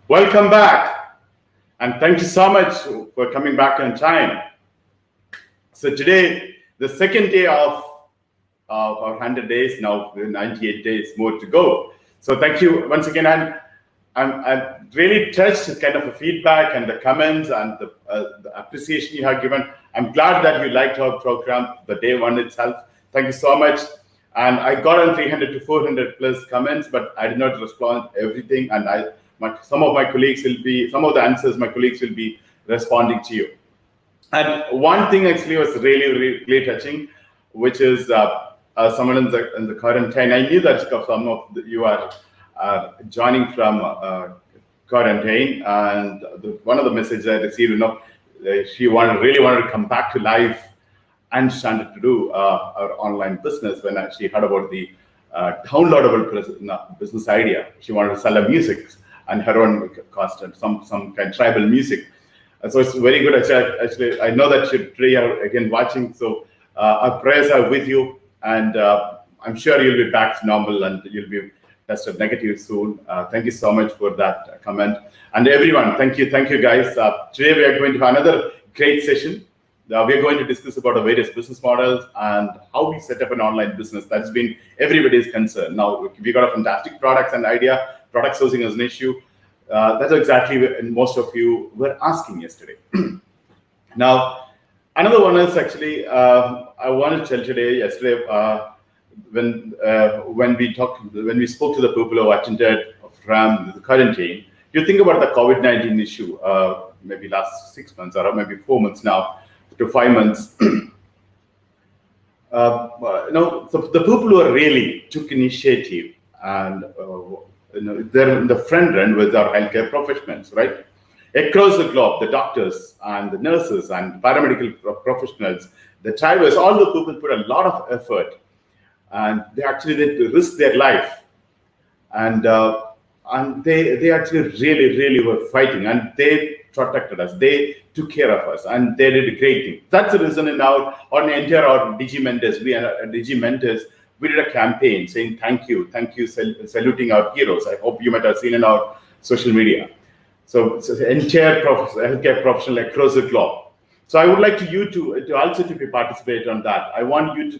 Welcome back, and thank you so much for coming back on time. So today, the second day of our 100 days, now 98 days more to go. So thank you once again. I'm really touched with kind of the feedback and the comments and the appreciation you have given. I'm glad that you liked our program, the day one itself. Thank you so much. And I got on 300 to 400 plus comments, but I did not respond to everything. And some of the answers my colleagues will be responding to you. And one thing actually was really touching, which is someone in the quarantine. I knew that some of you are joining from quarantine, and one of the messages I received, she really wanted to come back to life and started to do our online business when she heard about the downloadable business idea. She wanted to sell her music and her own cost and some kind of tribal music. So it's very good. Actually, I know that you are again watching. So our prayers are with you, and I'm sure you'll be back to normal and you'll be tested negative soon. Thank you so much for that comment. And everyone, thank you guys. Today we are going to have another great session. We are going to discuss about the various business models and how we set up an online business. That's been everybody's concern. Now we got a fantastic products and idea. Product sourcing is an issue. That's exactly what most of you were asking yesterday. Now, another one is actually I wanted to tell yesterday when we spoke to the people who attended from the quarantine. You think about the COVID-19 issue, maybe last 6 months or maybe 4 months now to 5 months. So the people who really took initiative and they're in the front run with our healthcare professionals, right? Across the globe, the doctors and the nurses and paramedical professionals, the drivers, all the people put a lot of effort, and they risked their life, and they actually really were fighting, and they protected us. They took care of us, and they did a great thing. That's the reason in our Digi Mentors, Digi Mentors, we did a campaign saying thank you, saluting our heroes. I hope you might have seen in our social media. So it's the entire healthcare professional across the globe. So I would like you to participate on that. I want you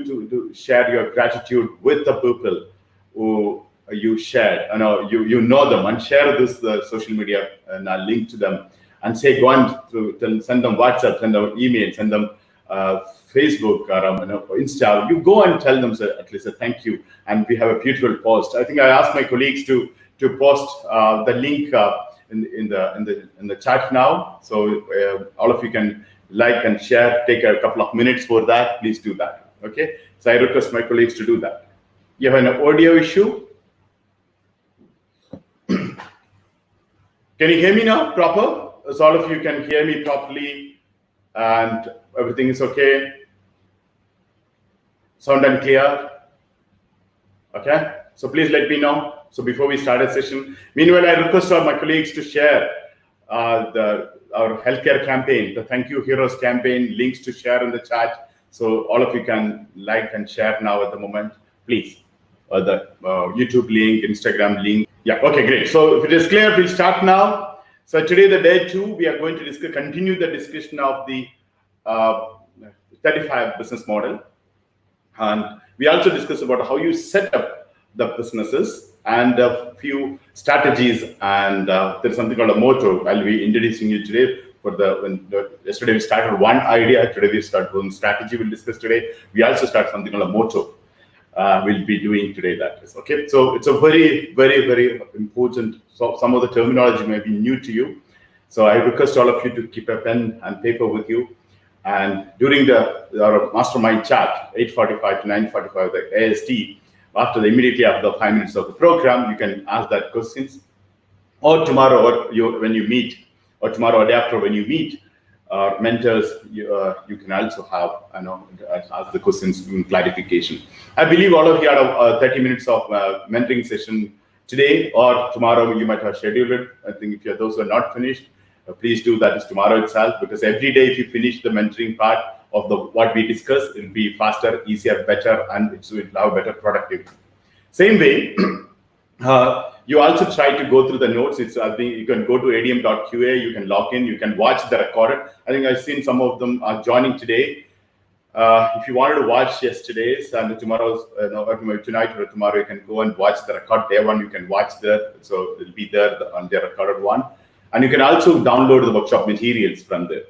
to share your gratitude with the people who you shared. You know them, and share this social media and a link to them, and say go on to send them WhatsApp, send them email, send them Facebook or Insta. You go and tell them at least a thank you, and we have a beautiful post. I think I asked my colleagues to post the link in the chat now, so all of you can like and share. Take a couple of minutes for that. Please do that. Okay. So I request my colleagues to do that. You have an audio issue. Can you hear me now proper? So all of you can hear me properly and everything is okay? Sound and clear? Okay, so please let me know. So before we start a session, meanwhile, I request all my colleagues to share our healthcare campaign, the Thank You Heroes campaign, links to share in the chat. So all of you can like and share now at the moment, please. The YouTube link, Instagram link. Yeah, okay, great. So if it is clear, we'll start now. So today, the day 2, we are going to continue the discussion of the 35 business model. And we also discuss about how you set up the businesses and a few strategies. And there's something called a motto. I'll be introducing you today. Yesterday we started one idea. Today we start one strategy. We'll discuss today. We also start something called a motto. We'll be doing today. That is okay. So it's a very important. So some of the terminology may be new to you. So I request all of you to keep a pen and paper with you. And during our mastermind chat, 8:45 to 9:45, the AST, immediately after the 5 minutes of the program, you can ask that questions. Or tomorrow, when you meet, or tomorrow or day after when you meet our mentors, you can also have ask the questions in clarification. I believe all of you had 30 minutes of mentoring session today or tomorrow. You might have scheduled it. I think if those who are not finished, please do that is tomorrow itself, because every day if you finish the mentoring part of what we discussed, it will be faster, easier, better, and it will have better productivity. Same way, You also try to go through the notes. It's I think you can go to adm.qa, you can log in, you can watch the recorded. I think I've seen some of them are joining today. If you wanted to watch yesterday's and tomorrow's, tonight or tomorrow, you can go and watch the record. Day one, you can watch there. So it'll be there on the recorded one. And you can also download the workshop materials from there.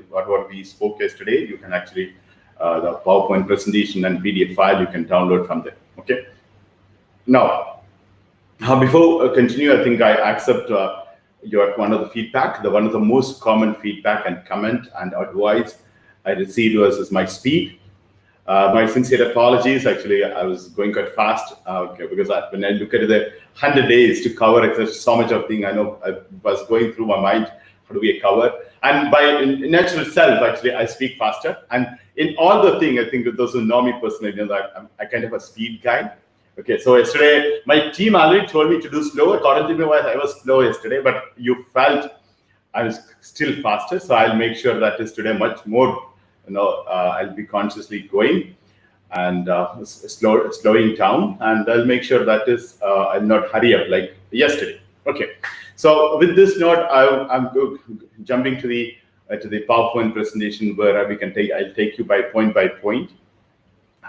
Whatever we spoke yesterday, you can actually, the PowerPoint presentation and PDF file, you can download from there. Okay. Now, before I continue, I think I accept one of the feedback. One of the most common feedback and comment and advice I received was my speed. My sincere apologies. Actually, I was going quite fast because when I look at the 100 days to cover so much of thing, I know I was going through my mind, how do we cover? And by natural self, actually, I speak faster. And in all the thing, I think those who know me personally know that I kind of a speed guy. Okay, so yesterday, my team already told me to do slow. According to me, I was slow yesterday, but you felt I was still faster. So I'll make sure that is today much more. I'll be consciously going and slowing down, and I'll make sure that is I'll not hurry up like yesterday. Okay, so with this note, I'm jumping to the PowerPoint presentation where I'll take you by point,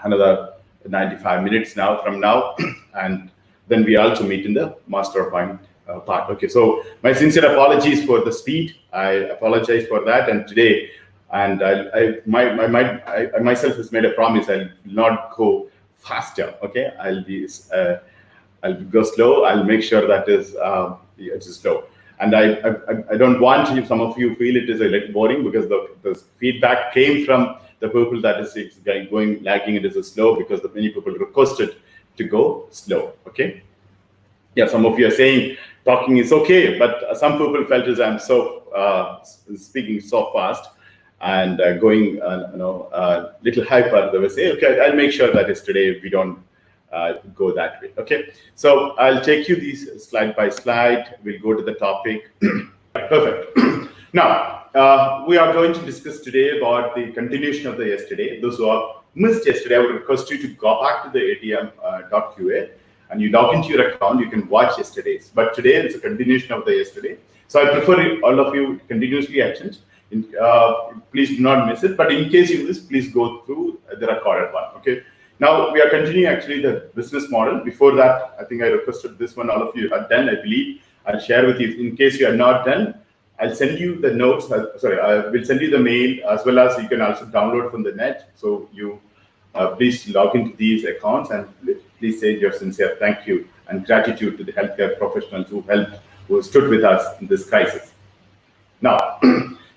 another 95 minutes now from now, and then we also meet in the mastermind part. Okay, so my sincere apologies for the speed. I apologize for that, and today. And I myself has made a promise. I'll not go faster. Okay, I'll go slow. I'll make sure that it's slow. And I don't want you. Some of you feel it is a little boring because the feedback came from the people that is going lagging. It is slow because many people requested to go slow. Okay. Yeah, some of you are saying talking is okay, but some people felt as I'm so speaking so fast. And going, little hyper, they will say, okay, I'll make sure that is today we don't go that way. Okay, so I'll take you these slide by slide. We'll go to the topic. Perfect. Now, we are going to discuss today about the continuation of the yesterday. Those who have missed yesterday, I would request you to go back to the ATM.qa and you log into your account. You can watch yesterday's. But today it's a continuation of the yesterday. So I prefer all of you continuously attend. Please do not miss it, but in case you miss, please go through the recorded one. Okay, now we are continuing actually the business model. Before that, I think I requested this one, all of you are done, I believe. I'll share with you. In case you are not done, I'll send you the notes. I will send you the mail, as well as you can also download from the net. So you please log into these accounts and please say your sincere thank you and gratitude to the healthcare professionals who stood with us in this crisis. Now,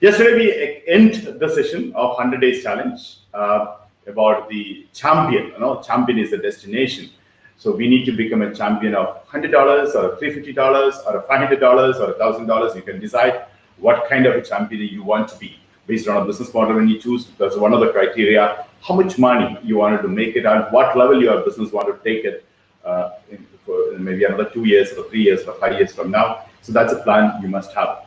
yesterday we end the session of 100 Days Challenge about the champion. Champion is the destination. So we need to become a champion of $100 or $350 or $500 or $1,000. You can decide what kind of a champion you want to be based on a business model. When you choose, that's one of the criteria, how much money you wanted to make it and what level your business want to take it for maybe another 2 years or 3 years or 5 years from now. So that's a plan you must have.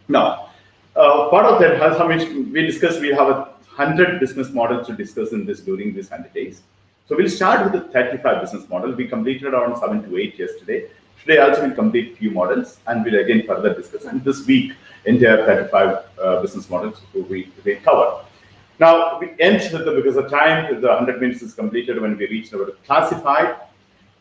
Now, part of that has how much we discussed. We have 100 business models to discuss in this during these 100 days. So we'll start with the 35 business model. We completed around 7 to 8 yesterday. Today also we'll complete few models and we'll again further discuss. And this week, entire 35 business models we cover. Now we end because the time, the 100 minutes is completed when we reach our classified.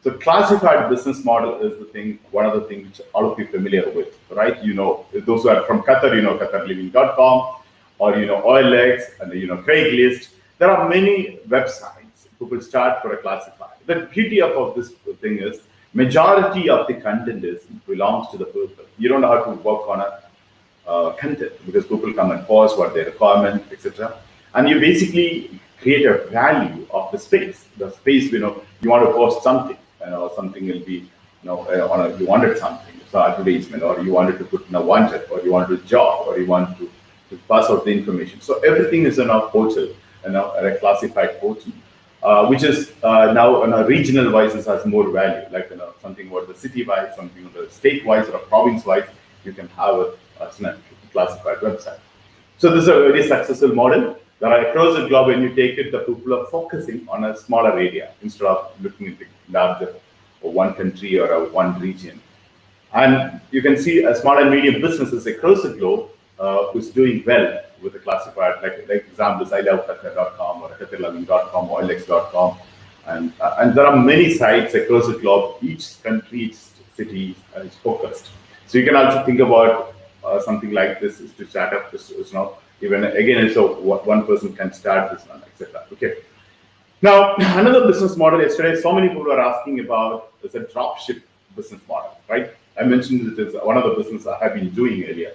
So classified business model is the thing, one of the things which all of you are familiar with, right? Those who are from Qatar, QatarLiving.com, or OLX, and Craigslist. There are many websites people start for a classified. The beauty of this thing is majority of the content belongs to the people. You don't have to work on a content because people come and pause what their requirement, etc. And you basically create a value of the space. The space, you want to post something. Something will be, you wanted something, so advertisement, or you wanted to put wanted, or you wanted a job, or you want to pass out the information. So everything is in our portal, a classified portal, which is now on a regional wise has more value, like something about the city wise, something on the state wise or a province wise, you can have a classified website. So this is a very successful model. That are across the globe, when you take it, the people are focusing on a smaller area instead of looking at the larger one country or one region. And you can see small and medium businesses across the globe who's doing well with the classified, like examples, iloveqatar.com or qatarloving.com, oilex.com. And there are many sites across the globe. Each country, each city is focused. So you can also think about something like this is to start up this, even again, so one person can start this one, etc. Okay. Now, another business model yesterday, so many people were asking about is a dropship business model, right? I mentioned it is one of the business I have been doing earlier.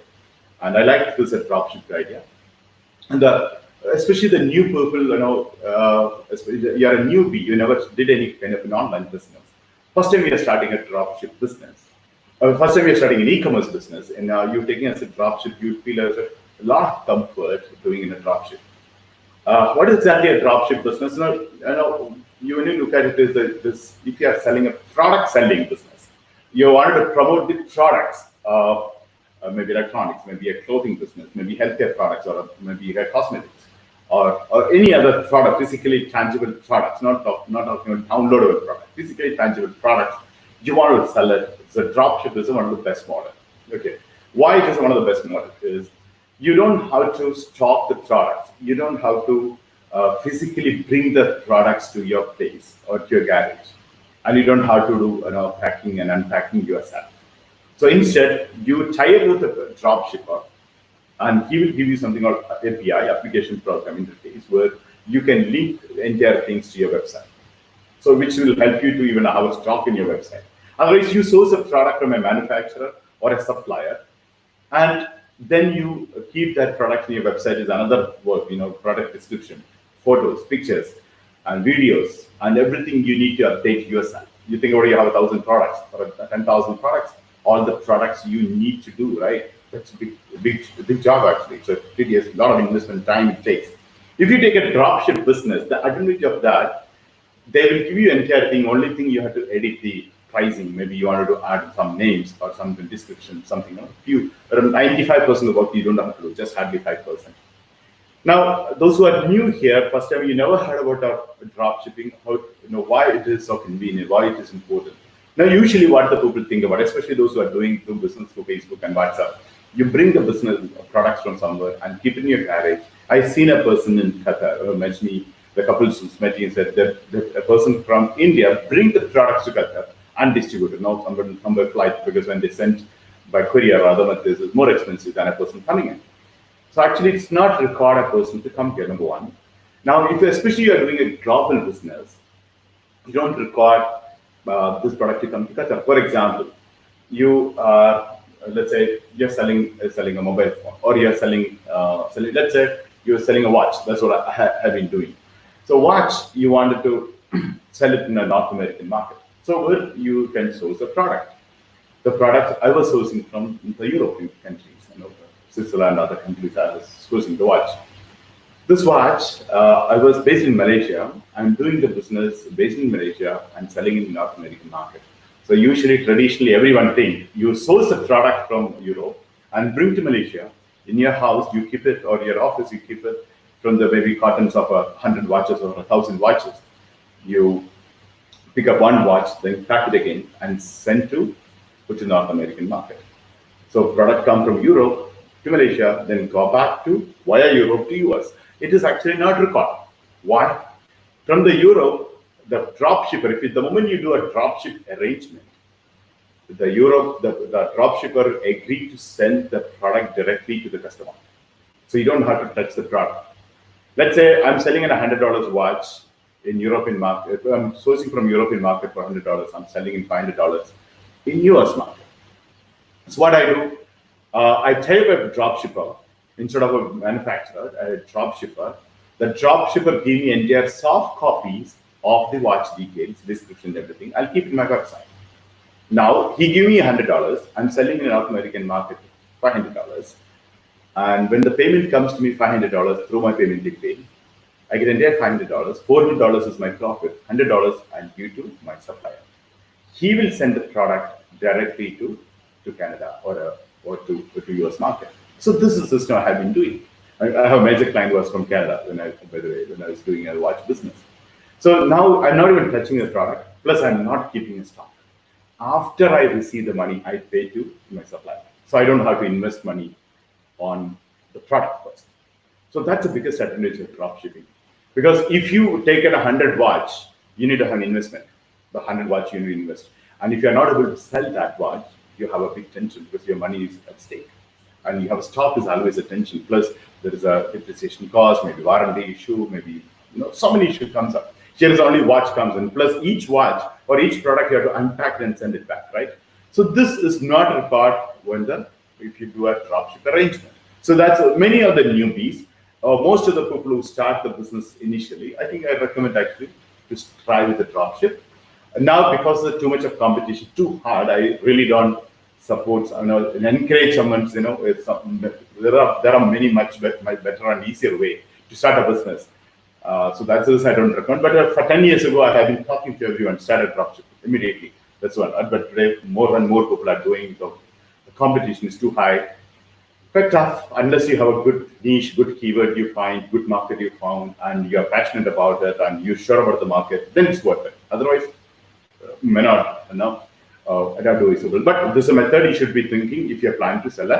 And I like this dropship idea. And especially the new people, especially you're a newbie, you never did any kind of an online business. First time you're starting a dropship business. First time you're starting an e-commerce business, and you're taking as a dropship, you feel a lot of comfort doing in a dropship. What is exactly a dropship business? When you look at it as this, if you are selling a product selling business, you wanted to promote the products, maybe electronics, maybe a clothing business, maybe healthcare products, or maybe cosmetics, or any other product, physically tangible products, not talking about downloadable products, physically tangible products. You want to sell it. So dropship is one of the best models. Okay, why it is one of the best models is you don't have to stock the products. You don't have to physically bring the products to your place or to your garage, and you don't have to do packing and unpacking yourself. So instead, you tie it with a drop shipper, and he will give you something called API, application program interface, where you can link entire things to your website. So which will help you to even have a stock in your website. Otherwise, you source a product from a manufacturer or a supplier, and then you keep that product in your website is another work, product description, photos, pictures, and videos, and everything you need to update yourself. You think already you have 1,000 products or 10,000 products, all the products you need to do, right? That's a big job actually. So it is a lot of investment time it takes. If you take a dropship business, the advantage of that, they will give you entire thing. Only thing you have to edit the pricing. Maybe you wanted to add some names or some description, something. Around 95% of the work you don't have to do, just hardly 5%. Now, those who are new here, first time you never heard about drop shipping, why it is so convenient, why it is important. Now, usually what the people think about, especially those who are doing business through Facebook and WhatsApp, you bring the business products from somewhere and keep it in your garage. I've seen a person in Qatar who mentioned me, the couple who's met me said that a person from India bring the products to Qatar and distribute it. Now, some by flight, because when they send by courier or other methods, it's more expensive than a person coming in. So actually, it's not required a person to come here, number one. Now, if especially you are doing a global business, you don't require this product to come to Qatar. For example, you let's say you're selling a mobile phone, or you're selling let's say you're selling a watch. That's what I have been doing. So watch, you wanted to sell it in a North American market. So where you can source a product. The product I was sourcing from the European countries, Switzerland, other countries, I was sourcing the watch. This watch, I was based in Malaysia. I'm doing the business based in Malaysia and selling in the North American market. So usually, traditionally, everyone thinks you source a product from Europe and bring to Malaysia. In your house, you keep it, or your office, you keep it from the maybe cartons of 100 watches or 1,000 watches. You pick up one watch, then pack it again, and send to the North American market. So product come from Europe to Malaysia, then go back to via Europe to US. It is actually not required. Why? From the Europe, the drop shipper, the moment you do a drop ship arrangement, the drop shipper agreed to send the product directly to the customer. So you don't have to touch the product. Let's say I'm selling a $100 watch in European market. If I'm sourcing from European market for $100, I'm selling in $500 in US market. So what I do, I tell a drop shipper instead of a manufacturer, a drop shipper. The drop shipper give me entire soft copies of the watch details, description, everything. I'll keep it in my website. Now he give me $100. I'm selling in the North American market $500. And when the payment comes to me $500 through my payment gateway, I get entire $500. $400 is my profit. $100 I'll give to my supplier. He will send the product directly to Canada or to US market. So this is the system I have been doing. I have a major client who was from Canada when I was doing a watch business. So now I'm not even touching the product. Plus, I'm not keeping a stock. after I receive the money, I pay to my supplier. So I don't have to invest money on the product first. So that's the biggest advantage of drop shipping. Because if you take a 100 watch, you need to have an investment. The 100 watch you need to invest. And if you're not able to sell that watch, you have a big tension because your money is at stake. And you have a stock is always a tension. Plus there is a depreciation cost, maybe warranty issue, maybe so many issues comes up. Here is only watch comes in. Plus each watch or each product you have to unpack and send it back, right? So this is not required if you do a dropship arrangement. So that's many of the newbies. Most of the people who start the business initially, I think I recommend actually to try with the dropship. Now, because there's too much of competition, too hard, I really don't support and encourage someone. There are many much better and easier way to start a business. So that's this I don't recommend. But for 10 years ago, I have been talking to everyone, started dropship immediately. That's one. But today, more and more people are doing. The competition is too high. Quite tough unless you have a good niche, good keyword you find, good market you found, and you're passionate about it and you're sure about the market, then it's worth it. Otherwise, may not, adaptable. But this is a method you should be thinking if you're planning to sell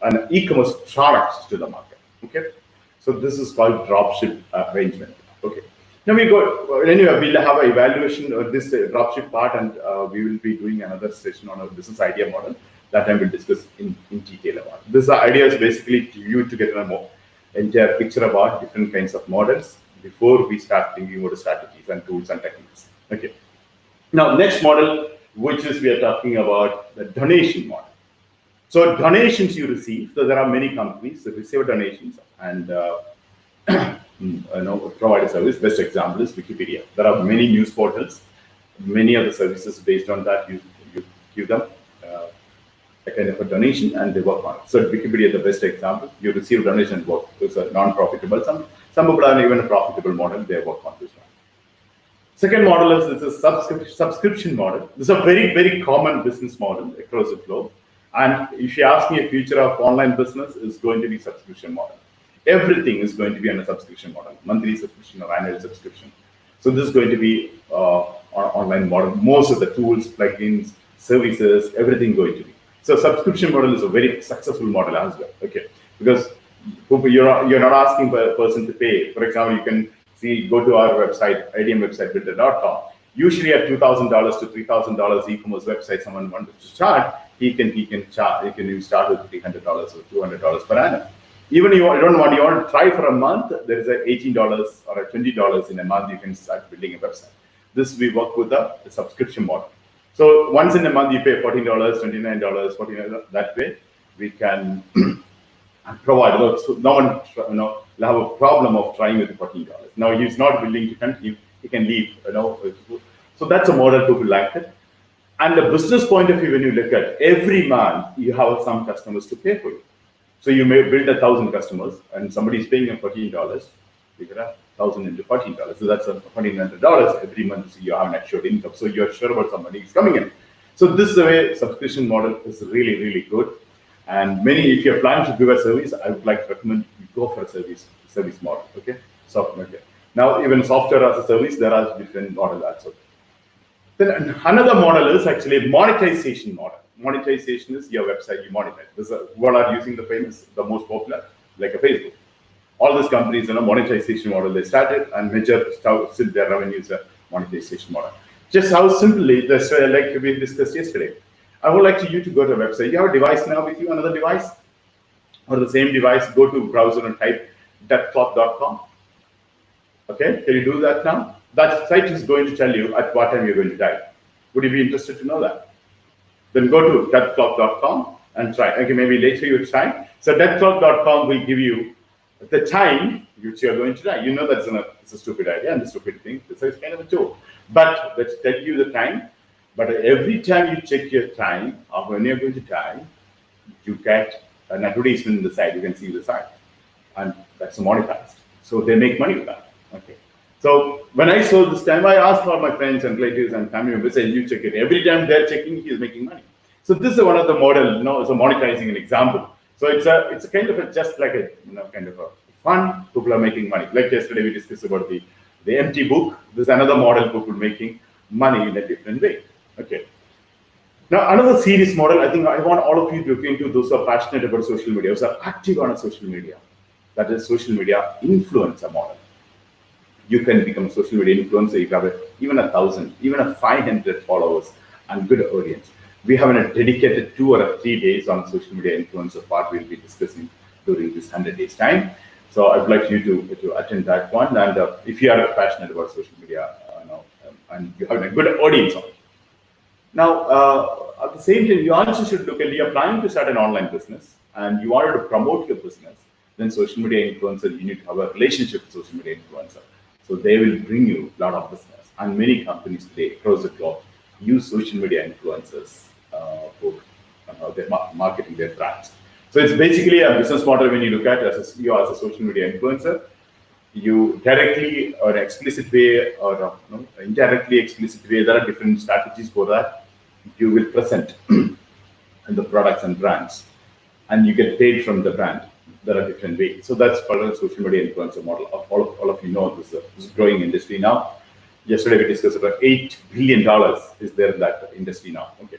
an e-commerce product to the market. Okay, so this is called dropship arrangement. Okay, now we go. Anyway, we'll have an evaluation of this dropship part, and we will be doing another session on a business idea model. That time we'll discuss in detail about it. This idea is basically to you to get a more entire picture about different kinds of models before we start thinking about the strategies and tools and techniques. Okay. Now, next model, which is we are talking about the donation model. So donations you receive. So there are many companies that receive donations and provide a service. Best example is Wikipedia. There are many news portals. Many of the services based on that you give them a kind of a donation and they work on it. So Wikipedia is the best example. You receive donation work. It's a non-profitable. Some people are even a profitable model. They work on this one. Second model is a subscription model. This is a very, very common business model across the globe. And if you ask me, a future of online business is going to be subscription model. Everything is going to be on a subscription model, monthly subscription or annual subscription. So this is going to be online model. Most of the tools, plugins, services, everything going to be. So subscription model is a very successful model as well. Okay, because you're not asking a person to pay. For example, you can go to our website, IDM website, builder.com. Usually at $2,000 to $3,000 e-commerce website, someone wanted to start, he can start with $300 or $200 per annum. Even you want to try for a month, there is $18 or $20 in a month, you can start building a website. This we work with the subscription model. So once in a month you pay $14, $29, $49. That way we can provide. So no one will have a problem of trying with $14. Now he's not willing to continue, he can leave. So that's a model people like it. And the business point of view, when you look at every month, you have some customers to pay for you. So you may build 1,000 customers, and somebody is paying you $14. You get 1,000 into $14. So that's $1,400 every month. So you have an assured income. So you're sure about some money is coming in. So this is the way subscription model is really, really good. And if you're planning to give a service, I would like to recommend you go for a service model. Okay, software. Okay. Now even software as a service, there are different models also. Then another model is actually monetization model. Monetization is your website you monetize. This is what are using the most popular, like a Facebook. All these companies, monetization model they started and measure their revenues monetization model. Just how simply this, like we discussed yesterday. I would like you to go to a website. You have a device now with you, another device, or the same device. Go to browser and type deathclock.com. Okay, can you do that now? That site is going to tell you at what time you're going to die. Would you be interested to know that? Then go to deathclock.com and try. Okay, maybe later you try. So deathclock.com will give you the time which you're going to die. You know that's it's a stupid idea and a stupid thing. It's kind of a joke. But let's tell you the time. But every time you check your time of when you're going to die, you get an advertisement in the side. You can see the side. And that's monetized. So they make money with that. Okay. So when I sold this time, I asked all my friends and relatives and family members, and you check it. Every time they're checking, he is making money. So this is one of the model, it's a monetizing an example. So it's a kind of just like a kind of a fun. People are making money. Like yesterday we discussed about the empty book. There's another model people making money in a different way. Okay. Now, another serious model, I think I want all of you to look into, those who are passionate about social media, those are active on a social media. That is social media influencer model. You can become a social media influencer if you have even 1,000, even a 500 followers and good audience. We have a dedicated 2 or 3 days on social media influencer part we'll be discussing during this 100 days time. So I'd like you to attend that one. And if you are passionate about social media, and you have a good audience on it. Now, at the same time, you also should look at, you're planning to start an online business and you wanted to promote your business, then social media influencer, you need to have a relationship with social media influencer. So they will bring you a lot of business. And many companies today across the globe use social media influencers for their marketing their brands. So it's basically a business model when you look at you as a social media influencer. You directly or explicit way or indirectly explicit way, there are different strategies for that. You will present the products and brands and you get paid from the brand. There are different ways. So that's called a social media influencer model. All of you know this is a growing industry now. Yesterday we discussed about $8 billion is there in that industry now. Okay.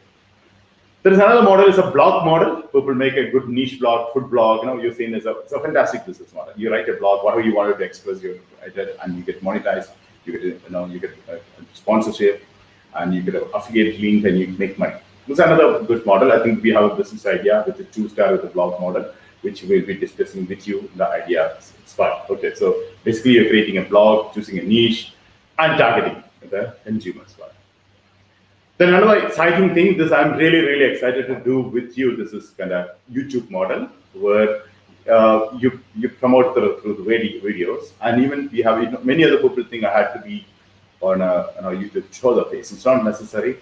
There is another model, is a blog model. People make a good niche blog, food blog. You're saying it's a fantastic business model. You write a blog, whatever you wanted to express, you write it, and you get monetized. You get sponsorship, and you get an affiliate link, and you make money. This is another good model. I think we have a business idea with the 2-star with the blog model, which we'll be discussing with you. The idea spot. Okay, so basically you're creating a blog, choosing a niche, and targeting the consumers. Then another exciting thing, this I'm really excited to do with you. This is kind of YouTube model where you promote through the videos, and even we have many other people think I had to be on a YouTube show the face. It's not necessary,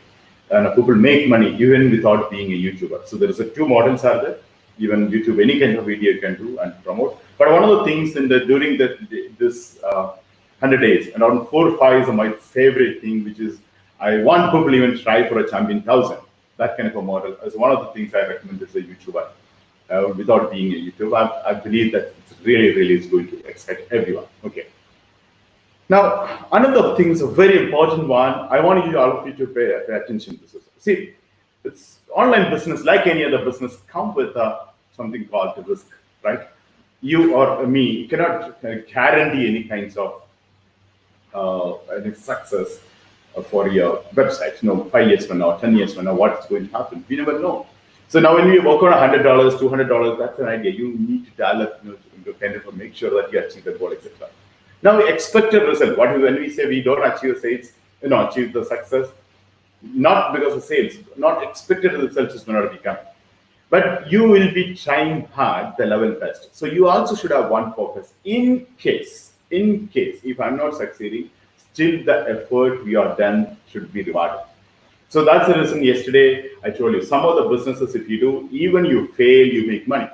and people make money even without being a YouTuber. So there is 2 models are there. Even YouTube, any kind of video you can do and promote. But one of the things during this 100 days, around 4 or 5 is my favorite thing, which is I want people even try for a champion 1,000. That kind of a model is one of the things I recommend as a YouTuber. Without being a YouTuber, I believe that it's really is going to excite everyone. Okay. Now, another thing is a very important one. I want all of you to pay attention to this. See, it's online business, like any other business, come with something called the risk, right? You or me cannot guarantee any kinds of any success for your website. 5 years from now, 10 years from now, what's going to happen? We never know. So now when you work on $100, $200, that's an idea. You need to develop, to kind of make sure that you achieve the goal, etc. Now, expected result. When we say we don't achieve sales, achieve the success, not because of sales, not expected results is not become. But you will be trying hard the level best. So you also should have one focus. In case, if I'm not succeeding, still the effort we are done should be rewarded. So that's the reason yesterday I told you, some of the businesses, if you do, even you fail, you make money.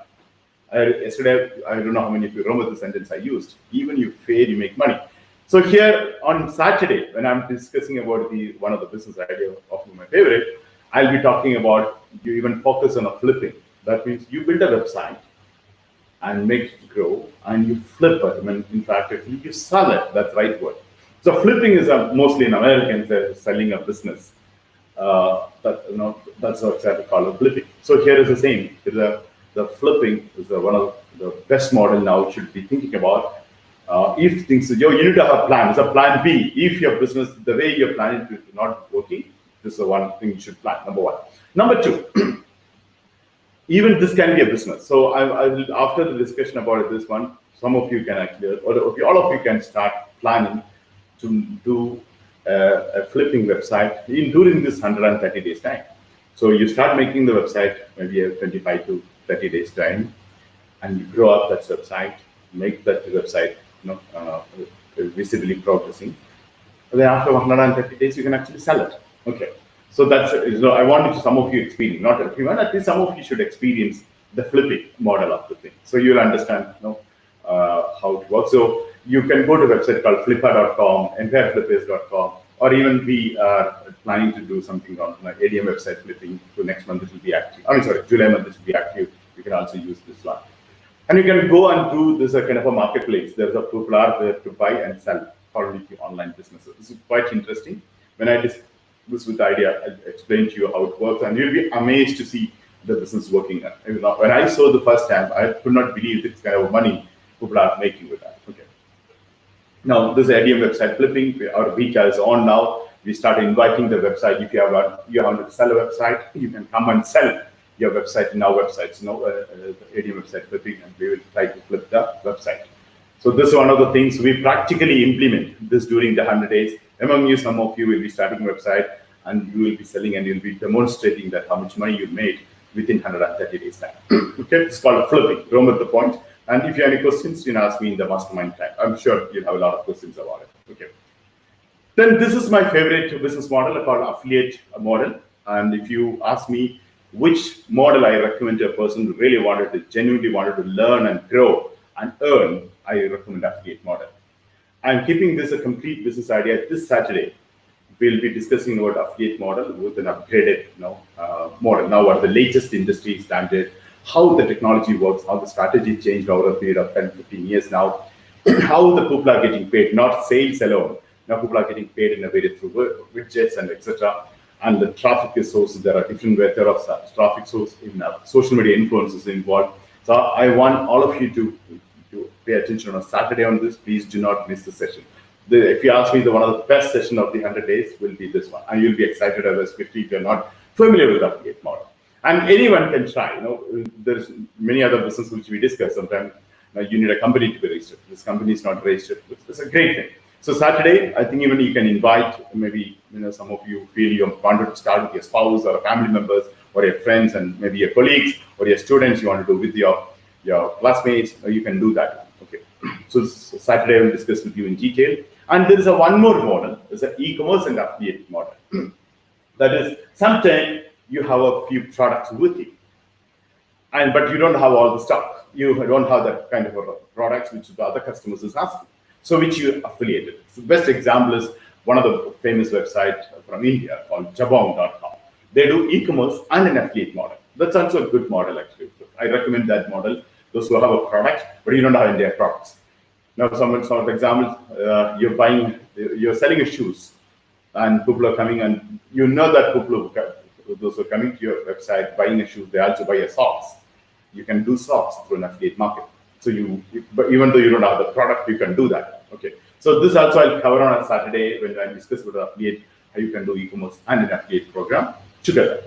Yesterday, I don't know how many of you remember the sentence I used. Even you fail, you make money. So here on Saturday, when I'm discussing about one of the business ideas of my favorite, I'll be talking about you even focus on a flipping. That means you build a website and make it grow, and you flip it. In fact, you sell it. That's the right word. So flipping is mostly in Americans selling a business. That's what I call it, flipping. So here is the same. The flipping is one of the best model now should be thinking about. If things you need to have a plan. It's a plan B. If your business, the way you're planning to not working, this is the one thing you should plan. Number one. Number two, even this can be a business. So I will, after the discussion about this one, some of you can actually, or all of you can start planning to do a flipping website during this 130 days time. So you start making the website maybe a 25 to 30 days time, and you grow up that website, make that website visibly progressing. And then after 130 days, you can actually sell it. Okay. So that's I wanted some of you experience, not everyone, at least some of you should experience the flipping model of the thing. So you'll understand how it works. So you can go to a website called flippa.com, empireflippers.com, or even we are planning to do something on ADM website flipping. So next month it will be active. July month it will be active. You can also use this one. And you can go and do this kind of a marketplace. There's a people are there to buy and sell for online businesses. This is quite interesting. When I this with the idea. I'll explain to you how it works, and you'll be amazed to see the business working. When I saw the first time, I could not believe this kind of money people are making with that. Okay. Now, this IDM website flipping, our beta is on now. We started inviting the website. If you want to sell a website, you can come and sell your website in our websites, the ADM website flipping, and we will try to flip the website. So this is one of the things we practically implement this during the 100 days. Among you, some of you will be starting a website and you will be selling and you'll be demonstrating that how much money you made within 130 days time. Okay, it's called flipping. Remember the point. And if you have any questions, you can ask me in the mastermind time. I'm sure you'll have a lot of questions about it. Okay. Then this is my favorite business model called affiliate model. And if you ask me which model I recommend to a person who really genuinely wanted to learn and grow and earn, I recommend affiliate model. I'm keeping this a complete business idea. This Saturday, we'll be discussing about affiliate model with an upgraded model. Now, what the latest industry standard, how the technology works, how the strategy changed over a period of 10, 15 years now, how the people are getting paid, not sales alone. Now people are getting paid in a way through widgets and etc. And the traffic is sources. There are different vectors of traffic source in social media influencers involved. So I want all of you to pay attention on Saturday on this. Please do not miss the session. If you ask me, one of the best session of the 100 days will be this one, and you'll be excited especially if you're not familiar with the affiliate model. And anyone can try. There's many other businesses which we discuss. Sometimes you need a company to be registered. This company is not registered. It's a great thing. So Saturday, I think even you can invite maybe some of you feel you wanted to start with your spouse or family members or your friends and maybe your colleagues or your students you want to do with your classmates. You can do that. Okay. So Saturday I will discuss with you in detail. And there is one more model. It's an e-commerce and affiliate model. That is, sometimes you have a few products with you, but you don't have all the stock. You don't have that kind of products which the other customers is asking. So which you affiliated. So the best example is one of the famous websites from India called Jabong.com. They do e-commerce and an affiliate model. That's also a good model actually. I recommend that model. Those who have a product, but you don't have any products. Now, some examples, you're selling shoes, and people are coming, and you know that those who are coming to your website buying a shoe, they also buy a socks. You can do socks through an affiliate market. So but even though you don't have the product, you can do that. Okay. So this also I'll cover on a Saturday when I discuss with the affiliate how you can do e-commerce and an affiliate program together.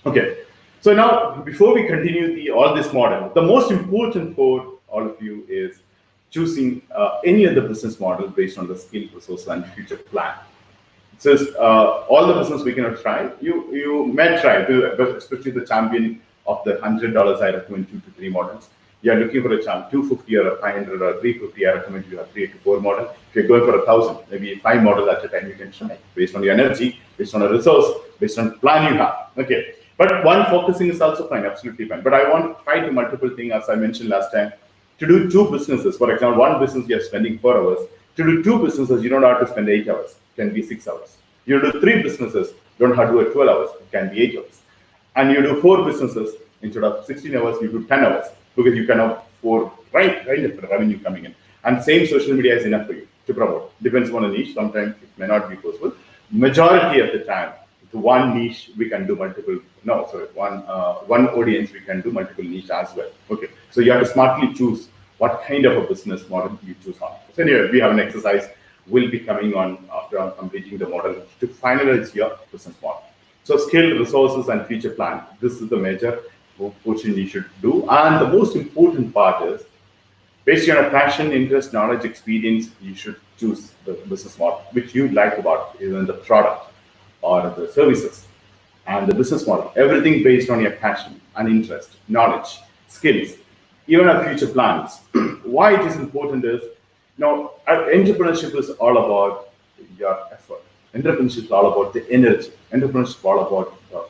Okay. So now before we continue all this model, the most important for all of you is choosing any other business model based on the skill, resource, and future plan. It says all the business we cannot try. You may try, especially the champion of the $100. I recommend 2 to 3 models. You are looking for a champ, 250 or a 500 or 350. I recommend you have 3 to 4 models. If you're going for 1,000, maybe 5 models at a time you can try based on your energy, based on a resource, based on the plan you have. Okay. But one focusing is also fine, absolutely fine. But I want to try to multiple things, as I mentioned last time, to do 2 businesses. For example, one business you're spending 4 hours. To do 2 businesses, you don't have to spend 8 hours. It can be 6 hours. You do 3 businesses, you don't have to do it 12 hours. It can be 8 hours. And you do 4 businesses, instead of 16 hours, you do 10 hours. Because you can have 4 right revenue coming in. And same social media is enough for you to promote. Depends on a niche. Sometimes it may not be possible. Majority of the time, to one niche, we can do multiple. No, sorry, one audience, we can do multiple niche as well. Okay. So you have to smartly choose what kind of a business model you choose on. So anyway, we have an exercise will be coming on after I'm completing the model to finalize your business model. So skill, resources, and future plan. This is the major portion you should do. And the most important part is, based on your passion, interest, knowledge, experience, you should choose the business model, which you like about even the product or the services and the business model. Everything based on your passion and interest, knowledge, skills, even our future plans. Why it is important is, entrepreneurship is all about your effort. Entrepreneurship is all about the energy. Entrepreneurship is all about the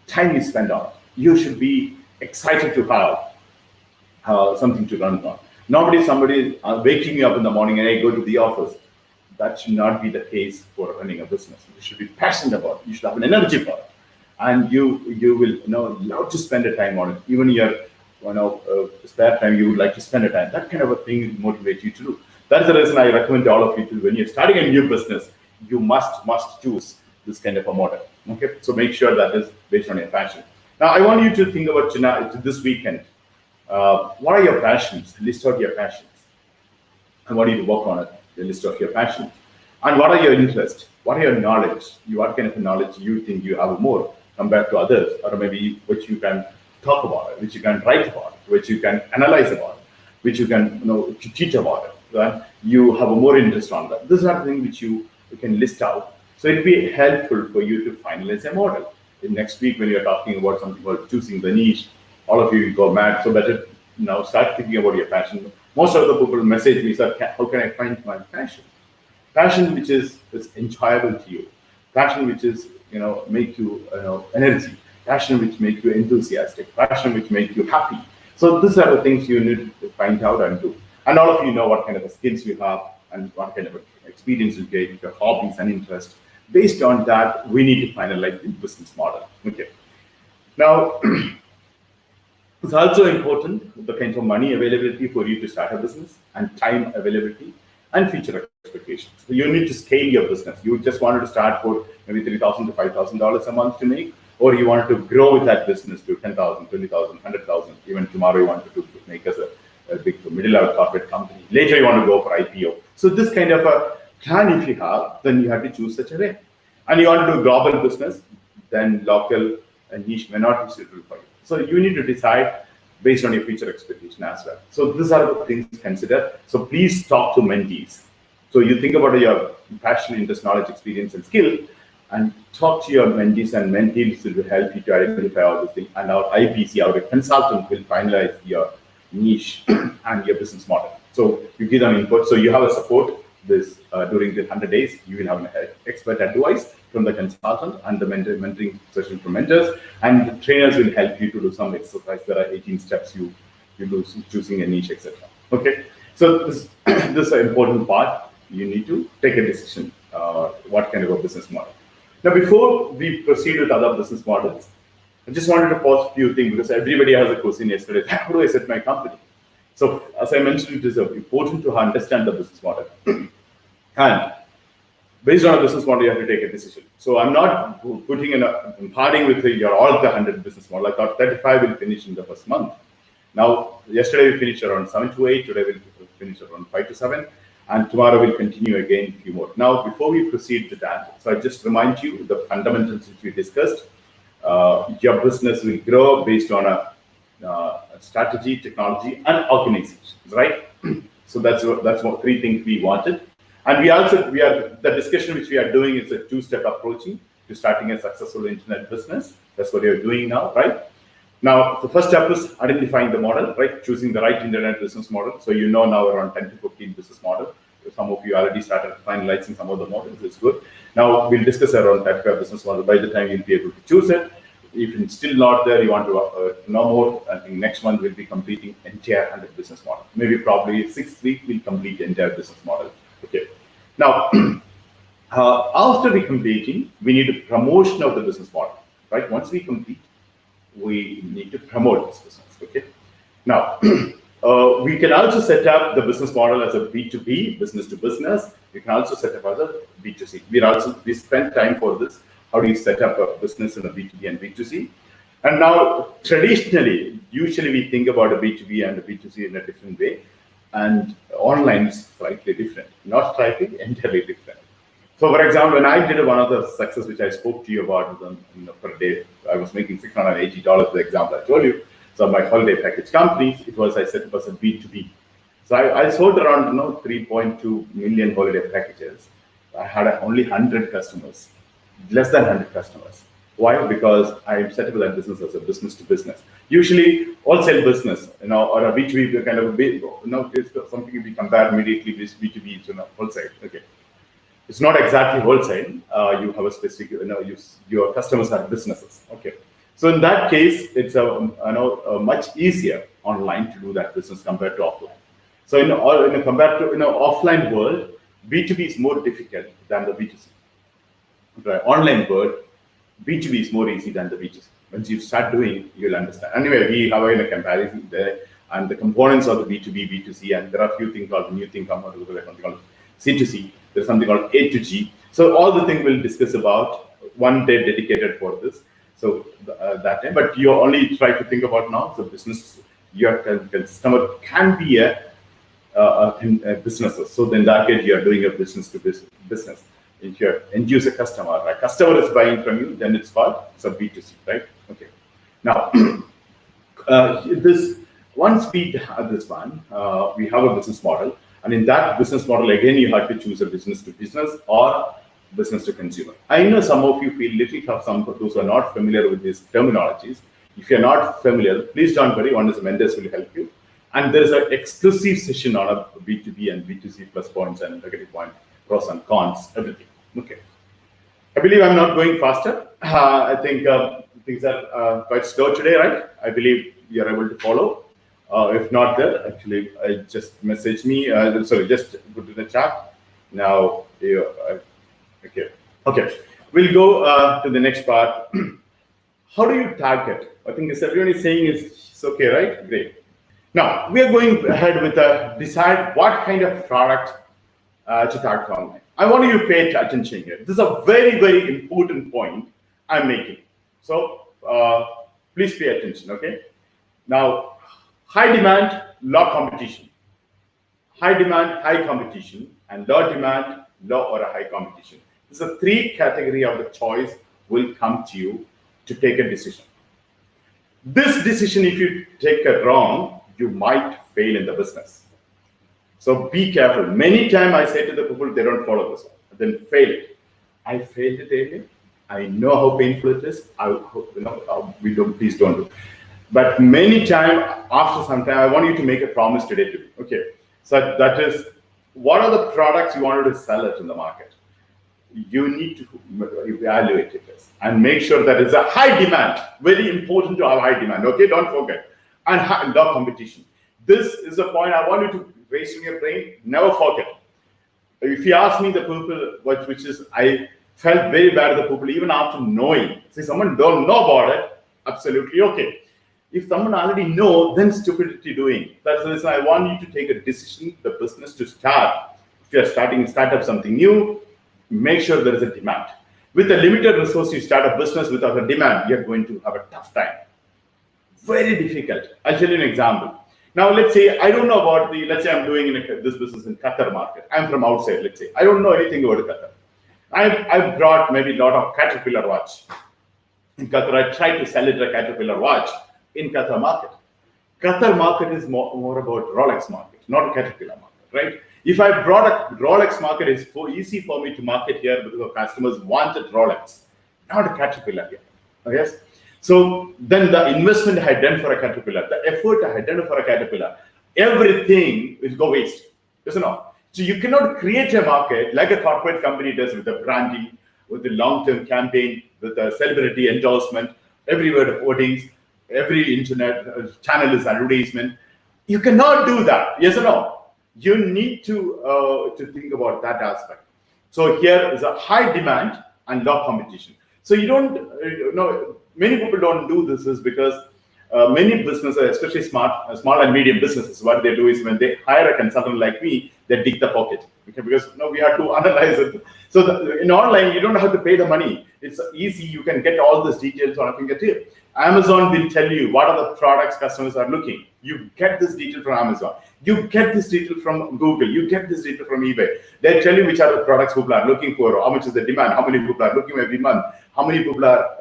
time you spend on it. You should be excited to have something to run on. Somebody waking you up in the morning and I go to the office. That should not be the case for running a business. You should be passionate about it. You should have an energy for it, and you will love to spend a time on it. Even your spare time, you would like to spend a time. That kind of a thing will motivate you to do. That's the reason I recommend to all of you to, when you're starting a new business, you must choose this kind of a model. Okay, so make sure that is based on your passion. Now, I want you to think about this weekend. What are your passions? List out your passions. I want you to work on it, the list of your passions. And what are your interests? What are your knowledge? What kind of knowledge you think you have more compared to others, or maybe which you can talk about it, which you can write about it, which you can analyze about it, which you can teach about it. Then you have a more interest on that. These are things which you can list out. So it'll be helpful for you to finalize a model. In next week, when you're talking about something called choosing the niche, all of you will go mad. So better now start thinking about your passion. Most of the people message me, sir, how can I find my passion? Passion which is enjoyable to you. Passion which is make you energy. Passion which make you enthusiastic. Passion which make you happy. So these are the things you need to find out and do. And all of you know what kind of skills you have and what kind of experience you get, your hobbies and interests. Based on that, we need to finalize the business model. Okay. Now, it's also important the kind of money availability for you to start a business, and time availability, and future expectations. So you need to scale your business. You just wanted to start for maybe $3,000 to $5,000 a month to make, or you wanted to grow with that business to 10,000, 20,000, 100,000. Even tomorrow you wanted to make us a big middle-level corporate company. Later you want to go for IPO. So this kind of a plan, if you have, then you have to choose such a way. And you want to do global business, then local and niche may not be suitable for you. So you need to decide based on your future expectation as well. So these are the things to consider. So please talk to mentees. So you think about your passion, interest, knowledge, experience, and skill, and talk to your mentees, and mentees will help you to identify all these things. And our IPC, our consultant, will finalize your niche and your business model. So you give them input. So you have a support this during the 100 days. You will have an expert advice from the consultant and the mentoring session from mentors, and the trainers will help you to do some exercise. There are 18 steps you do, choosing a niche, etc. Okay, so this is an important part. You need to take a decision what kind of a business model. Now, before we proceed with other business models, I just wanted to pause a few things, because everybody has a question yesterday. How do I set my company? So as I mentioned, it is important to understand the business model. And based on a business model, you have to take a decision. So I'm not putting parting with all of the 100 business model. I thought 35 will finish in the first month. Now, yesterday we finished around 7 to 8. Today we'll finish around 5 to 7. And tomorrow we'll continue again a few more. Now, before we proceed to that, so I just remind you the fundamentals which we discussed. Your business will grow based on a strategy, technology, and organization, right? So that's what three things we wanted. And the discussion which we are doing is a two-step approaching to starting a successful internet business. That's what you're doing now, right? Now, the first step is identifying the model, right? Choosing the right internet business model. So you know now around 10 to 15 business model. Some of you already started finalizing some of the models. It's good. Now we'll discuss around 35 business model. By the time you'll be able to choose it. If it's still not there, you want to know more, I think next month we'll be completing entire 100 business model. Maybe probably 6th week we'll complete the entire business model. Okay. Now, after we completing, we need a promotion of the business model, right? Once we complete, we need to promote this business. Okay. Now, we can also set up the business model as a B2B, business to business. We can also set up as a B2C. We spend time for this. How do you set up a business in a B2B and B2C? And now, traditionally, usually we think about a B2B and a B2C in a different way. And online is slightly different. Not slightly, entirely different. So, for example, when I did one of the success which I spoke to you about per day, I was making $680, the example I told you. So my holiday package company, I set up as a B2B. So I sold around 3.2 million holiday packages. I had only 100 customers, less than 100 customers. Why? Because I set up that business as a business to business. Usually, wholesale business, or a B2B kind of it's something we compare immediately with B2B to wholesale. Okay, it's not exactly wholesale. You have a specific, your customers are businesses. Okay, so in that case, it's much easier online to do that business compared to offline. So compared to offline world, B2B is more difficult than the B2C. Right? Online world, B2B is more easy than the B2C. Once you start doing, you'll understand. Anyway, we have a comparison there, and the components of the B2B, B2C, and there are a few things called new thing something called C2C. There's something called A to G. So all the things we'll discuss about one day dedicated for this. So that time, but you only try to think about now the business. Your customer can be a businesses. So then, in that case, you are doing a business to business. If you're end user customer, a customer is buying from you, then it's called B2C, right? Okay. Now, this once we have this one, we have a business model, and in that business model, again, you have to choose a business to business or business to consumer. I know some of you feel little tough. Some of those who are not familiar with these terminologies. If you're not familiar, please don't worry. One of the vendors will help you. And there is an exclusive session on a B2B and B2C plus points and negative point, pros and cons, everything. Okay. I believe I'm not going faster. I think things are quite slow today, right? I believe you're able to follow. If not there, actually, just message me. Just go to the chat. Now, okay. We'll go to the next part. How do you target? I think everyone is saying it's okay, right? Great. Now, we are going ahead with decide what kind of product to target online. I want you to pay attention here. This is a very, very important point I'm making. So, please pay attention, okay? Now, high demand, low competition. High demand, high competition, and low demand, low or a high competition. This is a three category of the choice will come to you to take a decision. This decision, if you take it wrong, you might fail in the business. So be careful. Many times I say to the people, they don't follow this, then fail it. I failed it earlier. I know how painful it is. Please don't do it. But many times, after some time, I want you to make a promise today to me. Okay. So that is, what are the products you wanted to sell it in the market? You need to evaluate it and make sure that it's a high demand. Very important to have high demand. Okay, don't forget. And low competition. This is a point I want you to raise in your brain. Never forget. If you ask me the people, which is, I felt very bad at the people even after knowing. See, someone don't know about it, absolutely okay. If someone already know, then stupidity doing. That's the reason I want you to take a decision, the business to start. If you're start up something new, make sure there is a demand. With a limited resource, you start a business without a demand, you're going to have a tough time. Very difficult. I'll tell you an example. Now, let's say, I don't know about let's say I'm doing this business in Qatar market. I'm from outside, let's say. I don't know anything about Qatar. I've brought maybe a lot of Caterpillar watch. In Qatar, I tried to sell it a Caterpillar watch in Qatar market. Qatar market is more about Rolex market, not a Caterpillar market, right? If I brought a Rolex market, it's easy for me to market here because the customers wanted Rolex, not a Caterpillar here. Yes. So then the investment I had done for a Caterpillar, the effort I had done for a Caterpillar, everything will go waste. Isn't it? So you cannot create a market like a corporate company does with the branding, with the long-term campaign, with the celebrity endorsement, everywhere hoardings, every internet channel is advertisement. You cannot do that. Yes or no? You need to think about that aspect. So here is a high demand and low competition. So you don't, many people don't do this is because many businesses, especially small and medium businesses, what they do is when they hire a consultant like me, they dig the pocket. Okay, because we have to analyze it. So in online, you don't have to pay the money. It's easy. You can get all these details on a fingertip. Amazon will tell you what are the products customers are looking. You get this detail from Amazon. You get this detail from Google. You get this detail from eBay. They tell you which are the products people are looking for, how much is the demand, how many people are looking every month, how many people are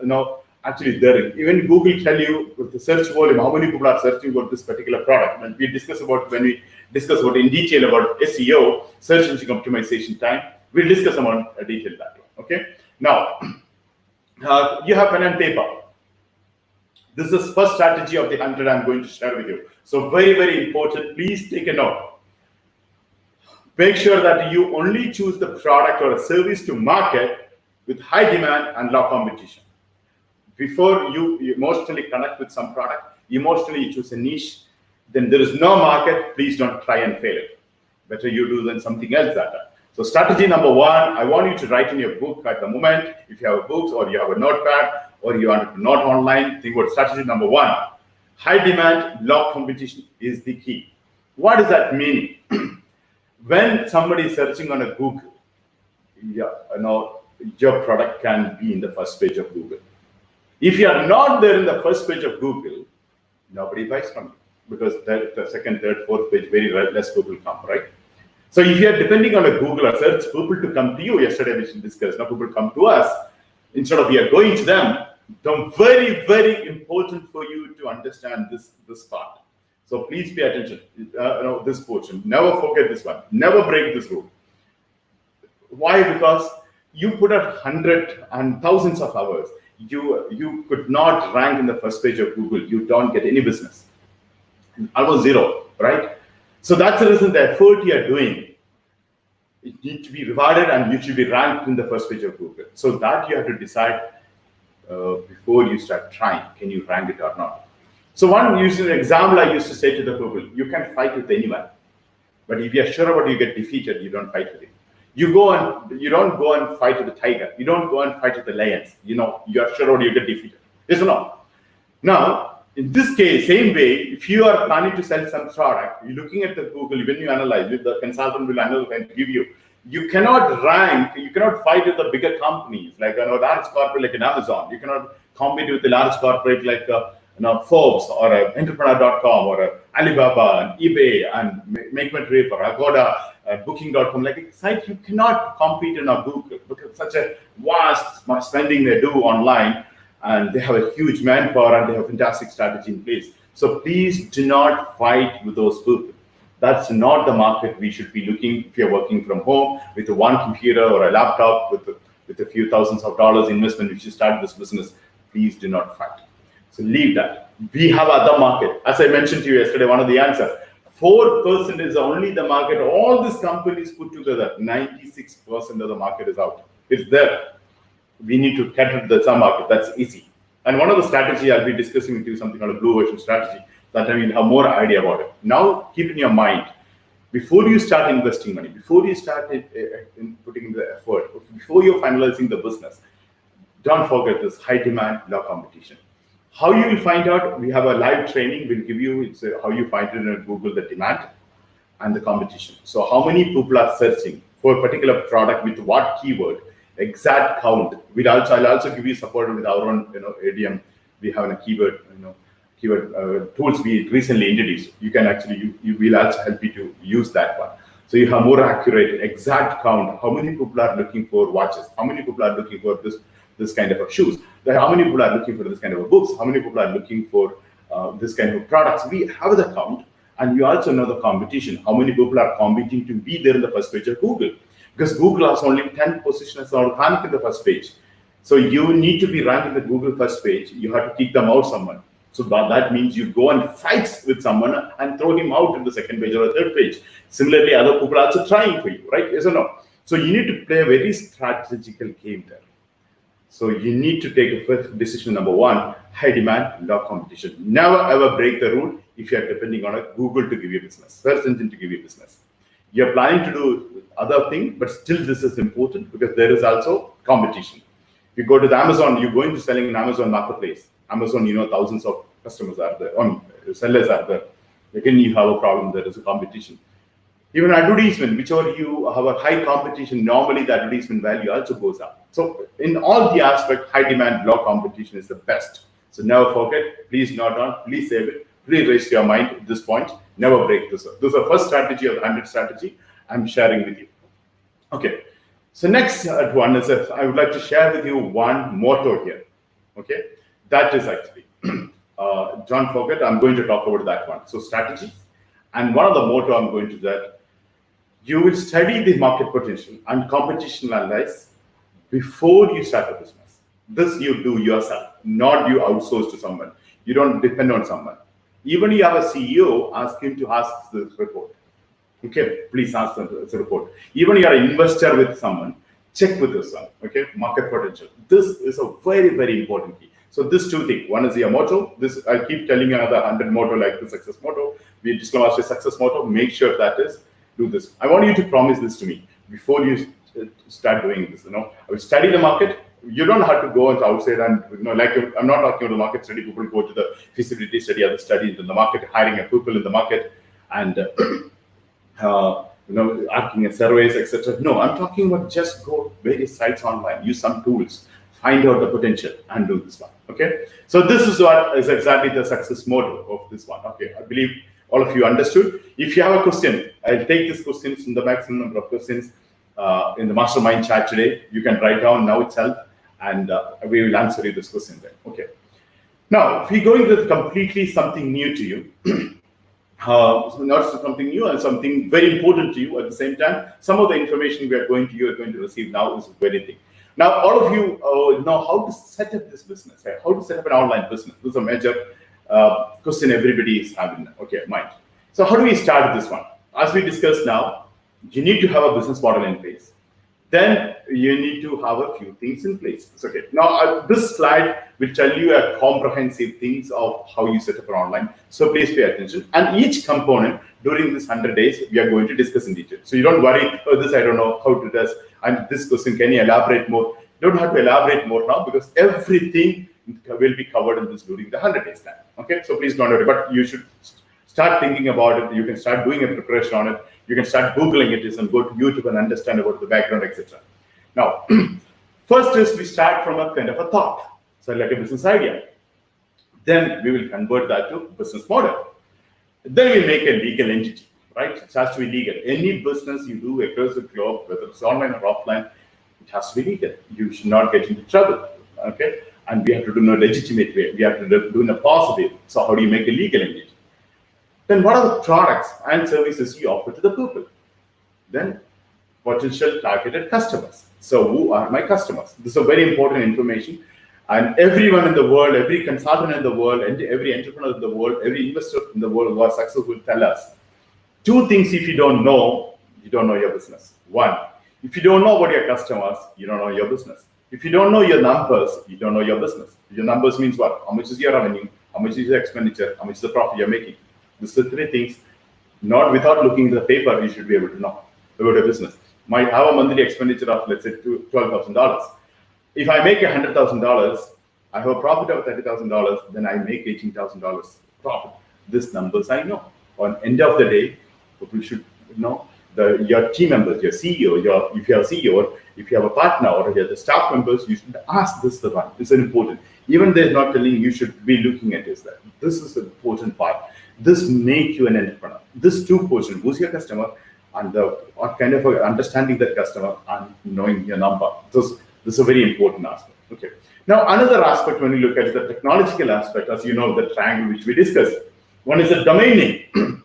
actually there. Even Google tell you with the search volume how many people are searching for this particular product. When we discuss about in detail about SEO, search engine optimization time, we'll discuss about detail that one. Okay. Now you have pen and paper. This is first strategy of the 100 I'm going to share with you. So very, very important. Please take a note. Make sure that you only choose the product or a service to market with high demand and low competition. Before you emotionally connect with some product, emotionally you choose a niche, then there is no market. Please don't try and fail it. Better you do than something else that time. So strategy number one, I want you to write in your book at the moment. If you have a book or you have a notepad or you want to note online, think about strategy number one. High demand, low competition is the key. What does that mean? When somebody is searching on a Google, your product can be in the first page of Google. If you are not there in the first page of Google, nobody buys from you, because the second, third, fourth page, very less people come, right? So if you are depending on a Google or search people to come to you, yesterday we discussed, now people come to us, instead of we are going to them. Very, very important for you to understand this part. So please pay attention. This portion. Never forget this one. Never break this rule. Why? Because you put 100 and thousands of hours. You could not rank in the first page of Google. You don't get any business. Almost zero, right? So that's the reason the effort you are doing, it needs to be rewarded and you should be ranked in the first page of Google. So that you have to decide before you start trying, can you rank it or not? So one example I used to say to the people, you can fight with anyone, but if you're sure about you get defeated, you don't fight with it. You don't go and fight with the tiger. You don't go and fight with the lions. You're sure about you get defeated. Yes or no? Now, in this case, same way, if you are planning to sell some product, you're looking at the Google, when you analyze it, the consultant will analyze and give you cannot rank, you cannot fight with the bigger companies, like large corporate like an Amazon. You cannot compete with the large corporate like Forbes or Entrepreneur.com or Alibaba and eBay and MakeMyTrip or Agoda, Booking.com. Like a site, you cannot compete in Google because such a vast spending they do online, and they have a huge manpower and they have fantastic strategy in place. So please do not fight with those people. That's not the market we should be looking. If you're working from home with one computer or a laptop with a few thousands of dollars investment, if you start this business, please do not fight. So leave that. We have other market. As I mentioned to you yesterday, one of the answers, 4% is only the market. All these companies put together, 96% of the market is out. It's there. We need to cater to some market. That's easy. And one of the strategy I'll be discussing with you, something called a blue ocean strategy. That time you'll have more idea about it. Now, keep in your mind, before you start investing money, before you start putting in the effort, before you're finalizing the business, don't forget this: high demand, low competition. How you will find out? We have a live training. We'll give you how you find it in Google, the demand and the competition. So how many people are searching for a particular product with what keyword, exact count. I'll also give you support with our own ADM. We have a keyword tools we recently introduced. You can actually, will also help you to use that one. So you have more accurate, exact count. How many people are looking for watches? How many people are looking for this kind of shoes? How many people are looking for this kind of books? How many people are looking for this kind of products? We have the count, and you also know the competition. How many people are competing to be there in the first page of Google? Because Google has only 10 positions ranked in the first page. So you need to be ranked in the Google first page. You have to kick them out someone. So that means you go and fight with someone and throw him out in the second page or the third page. Similarly, other people are also trying for you, right? Yes or no? So you need to play a very strategical game there. So you need to take a first decision. Number one, high demand, low competition. Never ever break the rule if you are depending on a Google to give you business, search engine to give you business. You're planning to do other thing, but still this is important because there is also competition. You go to the Amazon, you're going to selling in Amazon marketplace. Amazon, thousands of customers are there, sellers are there. Again, you have a problem. There is a competition. Even advertisement, whichever you have a high competition, normally the advertisement value also goes up. So in all the aspects, high demand, low competition is the best. So never forget, please note down, please save it, please raise your mind at this point, never break this up. This is the first strategy of the 100 strategy I'm sharing with you. Okay, so next one is I would like to share with you one motto here. Okay, that is actually, don't forget, I'm going to talk about that one. So strategy, and one of the motto I'm going to that, you will study the market potential and competition analyze before you start a business. This you do yourself, not you outsource to someone. You don't depend on someone. Even you have a CEO, ask him to ask this report. Okay, please ask the report. Even you are an investor with someone, check with this one. Okay, market potential. This is a very, very important key. So this two things. One is your motto. This I keep telling you another 100 motto like the success motto. We disclose a success motto. Make sure that is do this. I want you to promise this to me before you start doing this. I will study the market. You don't have to go outside and like I'm not talking about the market study. People go to the feasibility study, other studies in the market, hiring a people in the market, and asking a surveys, etc. No, I'm talking about just go various sites online, use some tools, find out the potential, and do this one. Okay, so this is what is exactly the success model of this one. Okay, I believe all of you understood. If you have a question, I'll take these questions in the maximum number of questions in the mastermind chat today. You can write down now itself, and we will answer you this question then. Okay. Now, if we're going with completely something new to you, not something new and something very important to you at the same time, some of the information you are going to receive now is very thing. Now, all of you know how to set up this business, right? How to set up an online business. This is a major question everybody is having, mind. So how do we start this one? As we discussed now, you need to have a business model in place. Then you need to have a few things in place. It's okay. Now, this slide will tell you a comprehensive things of how you set up an online. So please pay attention. And each component during this 100 days, we are going to discuss in detail. So you don't worry, oh, this I don't know how to do this. And this question, can you elaborate more? You don't have to elaborate more now because everything will be covered in this during the 100 days time. Okay, so please don't worry. But you should start thinking about it. You can start doing a preparation on it. You can start Googling it and go to YouTube and understand about the background, etc. Now, first is we start from a kind of a thought, so like a business idea. Then we will convert that to business model. Then we make a legal entity, right? It has to be legal. Any business you do across the globe, whether it's online or offline, it has to be legal. You should not get into trouble, okay? And we have to do in a legitimate way. We have to do in a positive way. So how do you make a legal entity? Then what are the products and services you offer to the people? Then potential targeted customers. So who are my customers? This is a very important information. And everyone in the world, every consultant in the world, and every entrepreneur in the world, every investor in the world who are successful will tell us two things. If you don't know your business. One, if you don't know about your customers, you don't know your business. If you don't know your numbers, you don't know your business. Your numbers means what? How much is your revenue? How much is your expenditure? How much is the profit you're making? These are three things. Not without looking at the paper, you should be able to know about a business. Might have a monthly expenditure of, let's say, $12,000. If I make $100,000, I have a profit of $30,000, then I make $18,000 profit. These numbers I know. On end of the day, people should know your team members, your CEO, if you have a CEO, or if you have a partner, or you have the staff members, you should ask this the one. It's important. Even they're not telling you should be looking at this. This is the important part. This make you an entrepreneur. This two portion, who's your customer, and what kind of understanding that customer and knowing your number. This is a very important aspect. Okay. Now another aspect when you look at the technological aspect, as you know, the triangle which we discussed. One is the domain name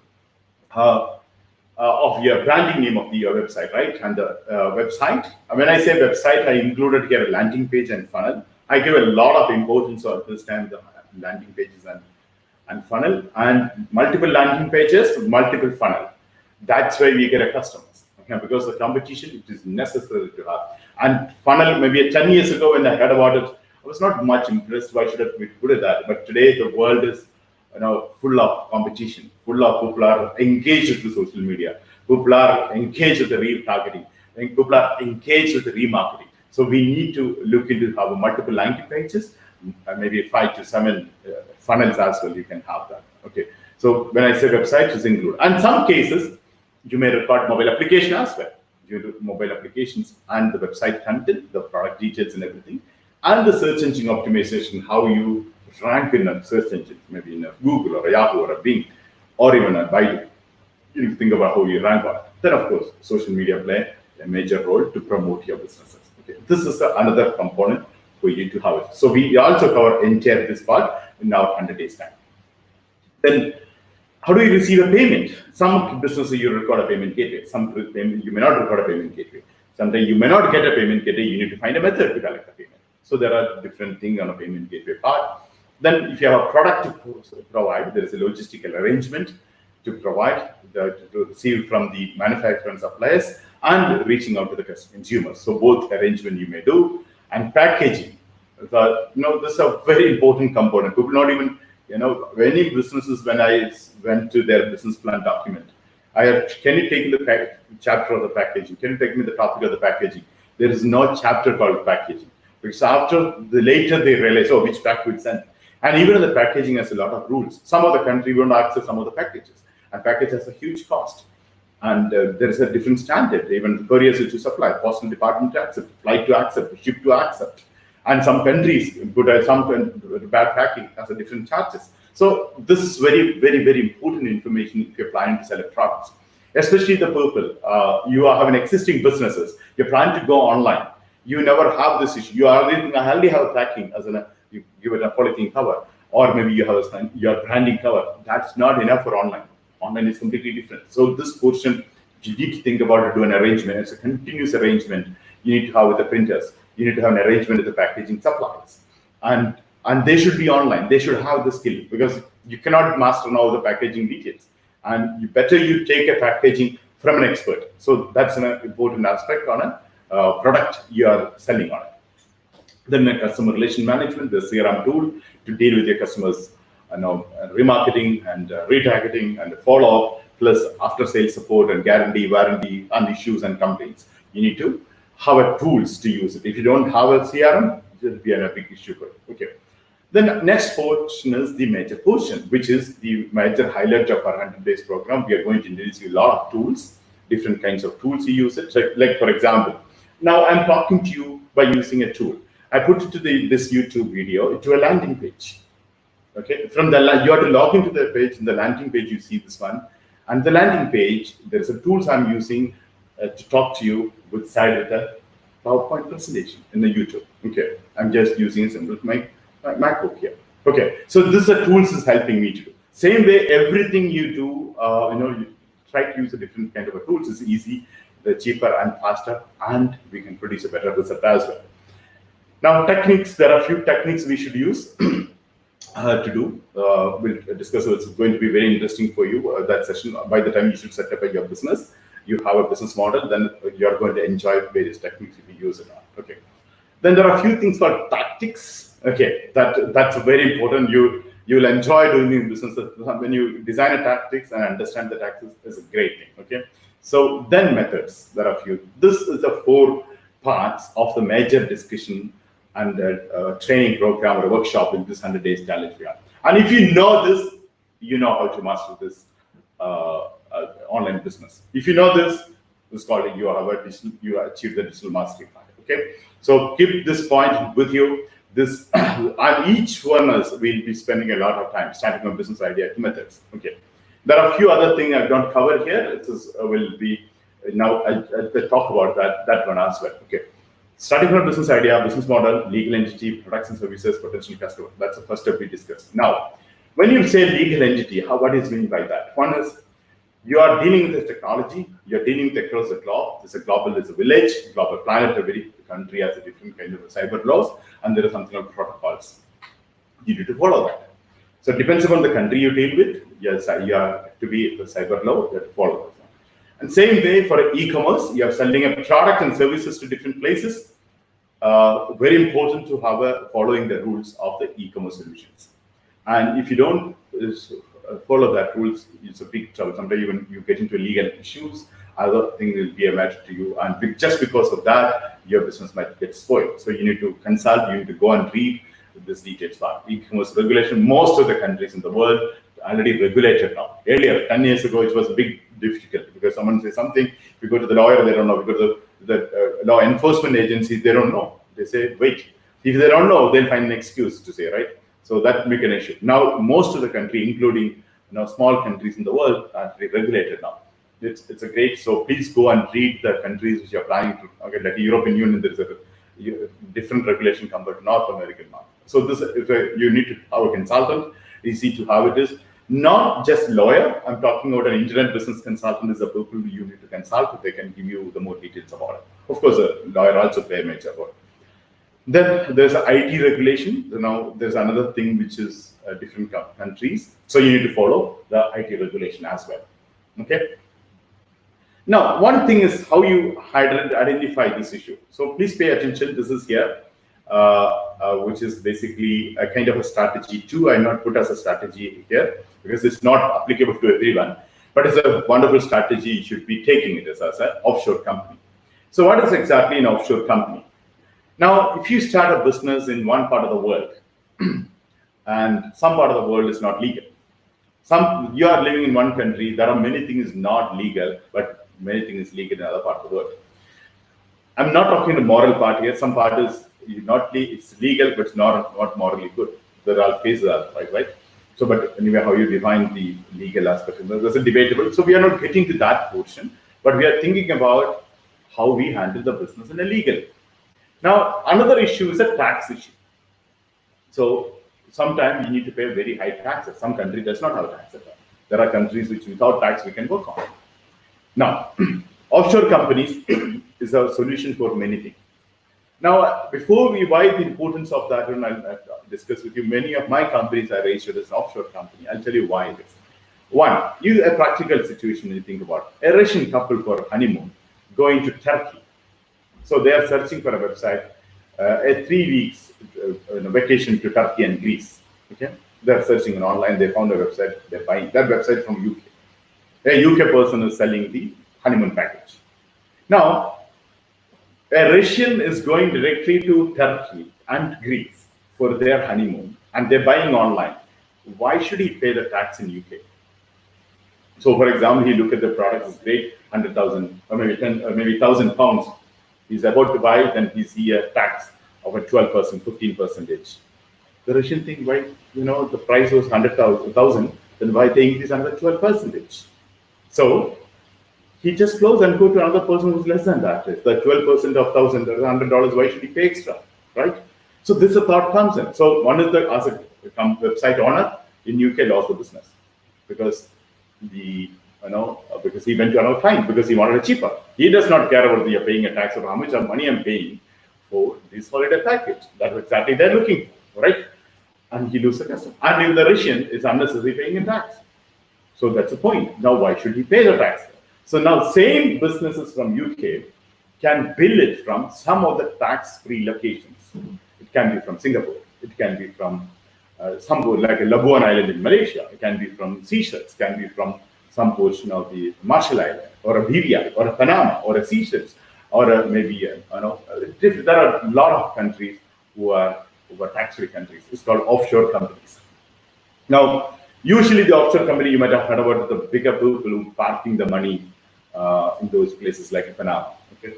of your branding name of your website, right? And the website. When I say website, I included here a landing page and funnel. I give a lot of importance on this time the landing pages and funnel, and multiple landing pages, multiple funnel. That's why we get a customers. Okay, because the competition, it is necessary to have. And funnel, maybe 10 years ago when I heard about it, I was not much impressed. Why should I be good at that? But today the world is full of competition, full of people are engaged with social media, people are engaged with the retargeting, and people are engaged with the remarketing. So we need to look into have multiple landing pages, maybe 5 to 7 funnels as well. You can have that. Okay. So when I say website, is included. And some cases you may record mobile application as well. You do mobile applications and the website content, the product details and everything, and the search engine optimization, how you rank in a search engine, maybe in a Google or a Yahoo or a Bing, or even a Baidu. You think about how you rank on it. Then of course, social media play a major role to promote your businesses. Okay. This is another component for you to have it. So we also cover entire this part in our 100 days time. Then how do you receive a payment? Some businesses you record a payment gateway. Some you may not record a payment gateway. Sometimes you may not get a payment gateway. You need to find a method to collect the payment. So there are different things on a payment gateway part. Then if you have a product to provide, there is a logistical arrangement to provide, to receive from the manufacturer and suppliers, and reaching out to the consumers. So both arrangement you may do, and packaging. This is a very important component. People not even, many businesses, when I went to their business plan document, can you take the chapter of the packaging? Can you take me the topic of the packaging? There is no chapter called packaging. Because later they realize, which pack we send. And even the packaging has a lot of rules. Some of the country won't access some of the packages. And package has a huge cost. And there is a different standard. Even the couriers which you supply, postal department to accept, flight to accept, ship to accept. And some countries put some bad packing as a different charges. So this is very, very, very important information if you're planning to sell a product. Especially the people, you are having existing businesses, you're planning to go online. You never have this issue. You already have packing as you give it a polythene cover, or maybe you have your branding cover. That's not enough for online. Online is completely different. So this portion, you need to think about it, do an arrangement. It's a continuous arrangement you need to have with the printers. You need to have an arrangement with the packaging suppliers. And they should be online. They should have the skill, because you cannot master now the packaging details. And you take a packaging from an expert. So that's an important aspect on a product you are selling on. Then a customer relation management, the CRM tool to deal with your customers, remarketing and retargeting and follow-up, plus after-sales support and guarantee, warranty, and issues and complaints. You need to have tools to use it. If you don't have a CRM, it will be a big issue for you. Okay. Then next portion is the major portion, which is the major highlight of our 100 days program. We are going to introduce you a lot of tools, different kinds of tools you use it. Like for example, now I'm talking to you by using a tool. I put it to this YouTube video to a landing page. Okay, from the you have to log into the page. In the landing page, you see this one, and the landing page, there's a tools I'm using to talk to you with side with a PowerPoint presentation in the YouTube. Okay, I'm just using a simple my MacBook here. Okay, so this tools is helping me to do. Same way, everything you do, you try to use a different kind of a tools. It's easy, they're cheaper and faster, and we can produce a better result as well. Now, techniques. There are a few techniques we should use to do. We'll discuss. It's going to be very interesting for you, that session. By the time you should set up your business, you have a business model, then you're going to enjoy various techniques if you use it. Okay. Then there are a few things called tactics. Okay, that's very important. You'll enjoy doing business when you design a tactics and understand the tactics is a great thing. Okay. So then methods. There are a few. This is the 4 parts of the major discussion and training program or workshop in this 100 days challenge we have. And if you know this, you know how to master this online business. If you know this, it's called you achieve the digital mastery part. Okay, so keep this point with you. This and each one of us will be spending a lot of time starting a business idea to methods. Okay, there are a few other things I don't cover here. It will be now I'll talk about that one as well. Okay. Starting from a business idea, business model, legal entity, products and services, potential customer. That's the first step we discussed. Now, when you say legal entity, what is meant by that? One is you are dealing with the technology, you're dealing with across the globe. There's a global, there's a village, global planet, every country has a different kind of cyber laws, and there is something called protocols. You need to follow that. So it depends upon the country you deal with. Yes, you are to be the cyber law, you have to follow that. And same way for e-commerce, you are selling a product and services to different places. Very important to have following the rules of the e-commerce solutions. And if you don't follow that rules, it's a big trouble. Sometimes even you get into legal issues, other things will be a matter to you. And just because of that, your business might get spoiled. So you need to consult, you need to go and read this details part. E-commerce regulation, most of the countries in the world already regulated now. Earlier, 10 years ago, it was a big difficulty because someone says something, we go to the lawyer, they don't know. We go to the law enforcement agencies, they don't know. They say, wait. If they don't know, they'll find an excuse to say, right? So that make an issue. Now, most of the country, including small countries in the world, are regulated now. It's a great. So please go and read the countries which you're planning to. Okay, like the European Union, there is a different regulation compared to North American market. So this, if you need to have a consultant, easy to have it is. Not just lawyer. I'm talking about an internet business consultant is the people you need to consult. They can give you the more details about it. Of course, a lawyer also play a major role. Then there's IT regulation. Now there's another thing which is different countries. So you need to follow the IT regulation as well. Okay. Now, one thing is how you identify this issue. So please pay attention. This is here, which is basically a kind of a strategy too. I not put as a strategy here because it's not applicable to everyone, but it's a wonderful strategy. You should be taking it as an offshore company. So what is exactly an offshore company? Now, if you start a business in one part of the world and some part of the world is not legal, You are living in one country, there are many things not legal, but many things legal in other part of the world. I'm not talking the moral part here. Some part is it's legal, but it's not morally good. There are cases, right? So, but anyway, how you define the legal aspect, there's a debatable. So we are not getting to that portion, but we are thinking about how we handle the business in a legal. Now, another issue is a tax issue. So sometimes you need to pay very high taxes. Some country does not have tax at all. There are countries which without tax we can work on. Now, offshore companies is a solution for many things. Now, before we why the importance of that, and I'll discuss with you, many of my companies are registered as an offshore company. I'll tell you why it is. One, a practical situation you think about. A Russian couple for honeymoon going to Turkey. So they are searching for a website, a 3 weeks vacation to Turkey and Greece. Okay, they're searching online. They found a website. They're buying that website from UK. A UK person is selling the honeymoon package. Now, a Russian is going directly to Turkey and Greece for their honeymoon, and they're buying online. Why should he pay the tax in UK? So, for example, he look at the product, it's great, 100,000 or maybe 10, or maybe 1,000 pounds. He's about to buy, then he see a tax of a 12%, 15%. The Russian thing, why, the price was 100,000, then why they increase another 12%? So he just close and go to another person who's less than that. If the 12% of $1,000 or $100, why should he pay extra, right? So this a thought comes in. So one is as a website owner in UK lost the business because because he went to another client because he wanted it cheaper. He does not care about the paying a tax or how much money I'm paying for this holiday package. That's exactly they're looking for, right? And he loses the customer. And if the Russian is unnecessarily paying a tax. So that's the point. Now, why should he pay the tax? So now same businesses from UK can bill it from some of the tax-free locations. It can be from Singapore. It can be from somewhere like a Labuan Island in Malaysia. It can be from Seychelles. It can be from some portion of the Marshall Island, or a BVI, or a Panama, or a Seychelles, or maybe there are a lot of countries who are tax-free countries. It's called offshore companies. Now, usually the offshore company, you might have heard about the bigger people who parking the money in those places like Panama. Okay,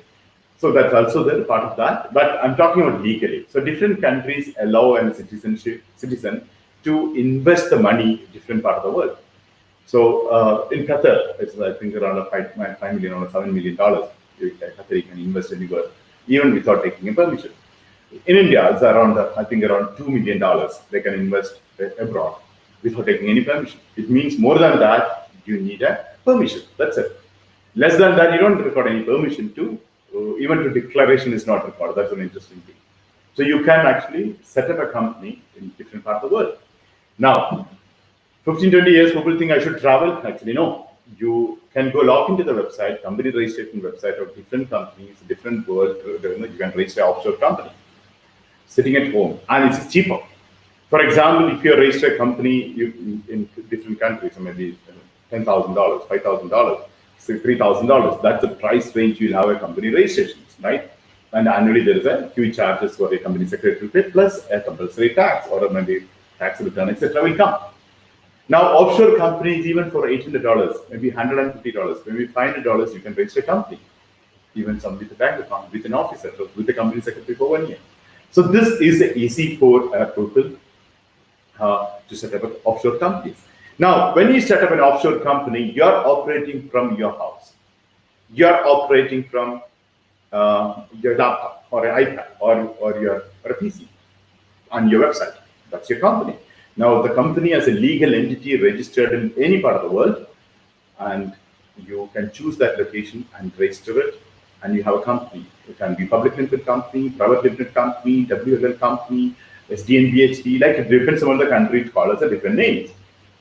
so that's also the part of that. But I'm talking about legally. So different countries allow a citizen to invest the money in different part of the world. So in Qatar, it's I think around $5 million or $7 million. Qatar can invest anywhere, even without taking a permission. In India, it's around $2 million they can invest abroad without taking any permission. It means more than that, you need a permission. That's it. Less than that, you don't require any permission to, even to declaration is not required. That's an interesting thing. So you can actually set up a company in different parts of the world. Now, 15, 20 years, people think I should travel. Actually, no. You can go log into the website, company registration website of different companies, different world. You can register an offshore company sitting at home, and it's cheaper. For example, if you register a company in different countries, so maybe $10,000, $5,000, $3,000, that's the price range you'll have a company registration, right? And annually there is a huge charges for a company secretary to pay, plus a compulsory tax or maybe tax return, etc. will come. Now, offshore companies, even for $800, maybe $150, maybe $500, you can register a company. Even some with a bank account, with an officer, with the company secretary for 1 year. So this is easy for people to set up offshore companies. Now, when you set up an offshore company, you're operating from your house. You're operating from your laptop or an iPad or a PC on your website. That's your company. Now, the company has a legal entity registered in any part of the world, and you can choose that location and register it, and you have a company. It can be public limited company, private limited company, WLL company, SDNBHD, like it depends on the country, it calls a different names.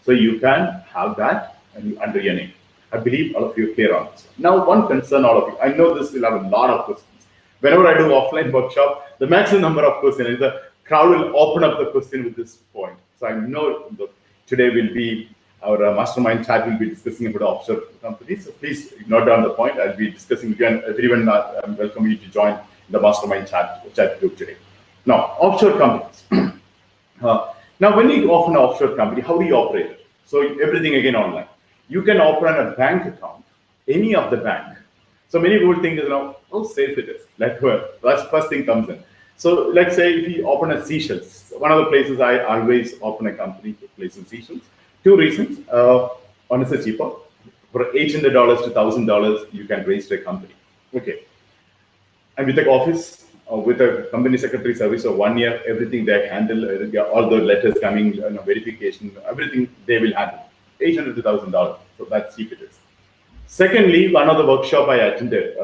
So you can have that under your name. I believe all of you are clear on this. Now, one concern, all of you, I know this will have a lot of questions. Whenever I do offline workshop, the maximum number of questions is the crowd will open up the question with this point. So I know today will be our mastermind chat will be discussing about offshore companies. So please note down the point. I'll be discussing with you, and everyone I'm welcoming you to join the mastermind chat group today. Now, offshore companies. Now, when you offer an offshore company, how do you operate it? So everything again online. You can open a bank account, any of the bank. So many people think, how safe it is. Like, well, that's first thing comes in. So let's say if you open a Seychelles, one of the places I always open a company place in Seychelles. Two reasons. One is it's cheaper. For $800 to $1,000, you can register a company. Okay. And with the office, with a company secretary service of 1 year, everything they handle, all the letters coming, verification, everything they will handle. $800 to $1,000. So that's cheap it is. Secondly, one of the workshop I attended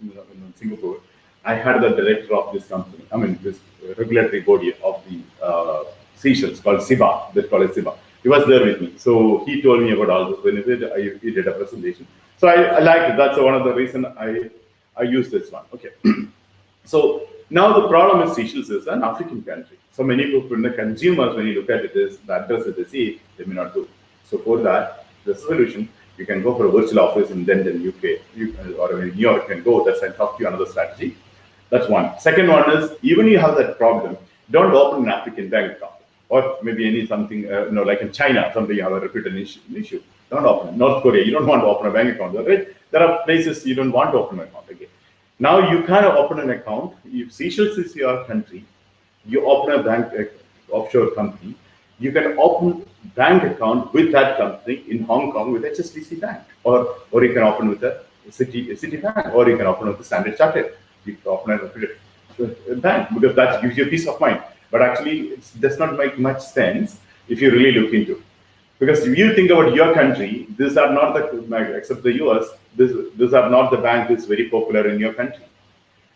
in Singapore, I had the director of this company, this regulatory body of the Seychelles called SIBA. They call it SIBA. He was there with me. So he told me about all this benefit. He did a presentation. So I liked it. That's one of the reasons I use this one. Okay. So now the problem is Seychelles is an African country. So many people, the consumers, when you look at it, is the address that they see, they may not do. So for that, the solution, you can go for a virtual office in London, UK, or in New York, you can go. That's and talk to you another strategy. That's one. Second one is, even you have that problem, don't open an African bank account. Or maybe any something, like in China, something you have a repeated issue. Don't open it. North Korea, you don't want to open a bank account, right? There are places you don't want to open an account. Okay. Now you can open an account. If Seychelles is your country, you open a bank offshore company. You can open bank account with that company in Hong Kong with HSBC Bank, or you can open with a Citibank, or you can open with the Standard Chartered. You can open a bank because that gives you a peace of mind. But actually, it does not make much sense if you really look into it. Because if you think about your country, these are not except the US, these are not the bank that's very popular in your country.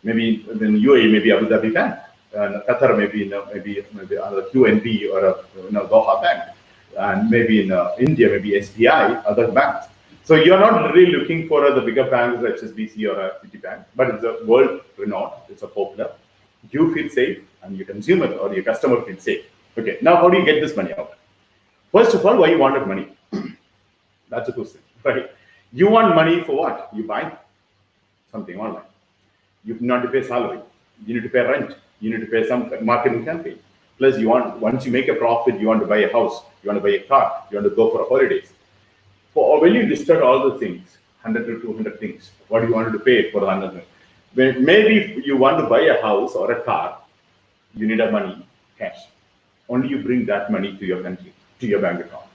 Maybe in UAE, maybe Abu Dhabi Bank. Qatar, maybe other QNB or Doha Bank. And maybe in India, maybe SBI, other banks. So you're not really looking for the bigger banks, HSBC or Citibank, but it's a world renowned, it's a popular. You feel safe and your consumer or your customer feels safe. Okay, now how do you get this money out? First of all, why you wanted money? That's a question, right? You want money for what? You buy something online. You need to pay salary. You need to pay rent. You need to pay some marketing campaign. Plus, once you make a profit, you want to buy a house. You want to buy a car. You want to go for holidays. When you listed all the things, 100 to 200 things, what do you want to pay for the 100? Maybe you want to buy a house or a car, you need a money, cash. Only you bring that money to your country, to your bank account.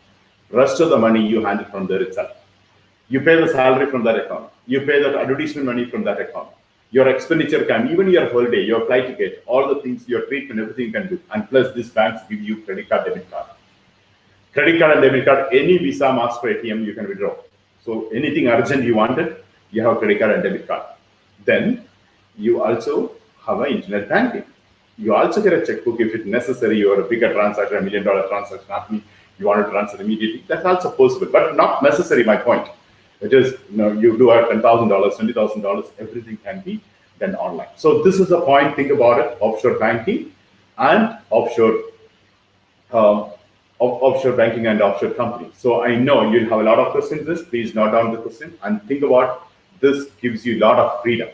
Rest of the money you handle from there itself. You pay the salary from that account. You pay the advertisement money from that account. Your expenditure can, even your holiday, your flight ticket, all the things, your treatment, everything you can do. And plus, these banks give you credit card, debit card. Credit card and debit card, any Visa, Master, ATM, you can withdraw. So anything urgent you wanted, you have credit card and debit card. Then you also have an internet banking. You also get a checkbook if it's necessary. You are a bigger transaction, $1 million transaction happening. You want to transfer immediately. That's also possible, but not necessary. My point. It is, you do have $10,000, $20,000. Everything can be done online. So this is the point. Think about it: offshore banking and offshore banking and offshore companies. So I know you'll have a lot of questions. Please note down the question and think about this. Gives you a lot of freedom.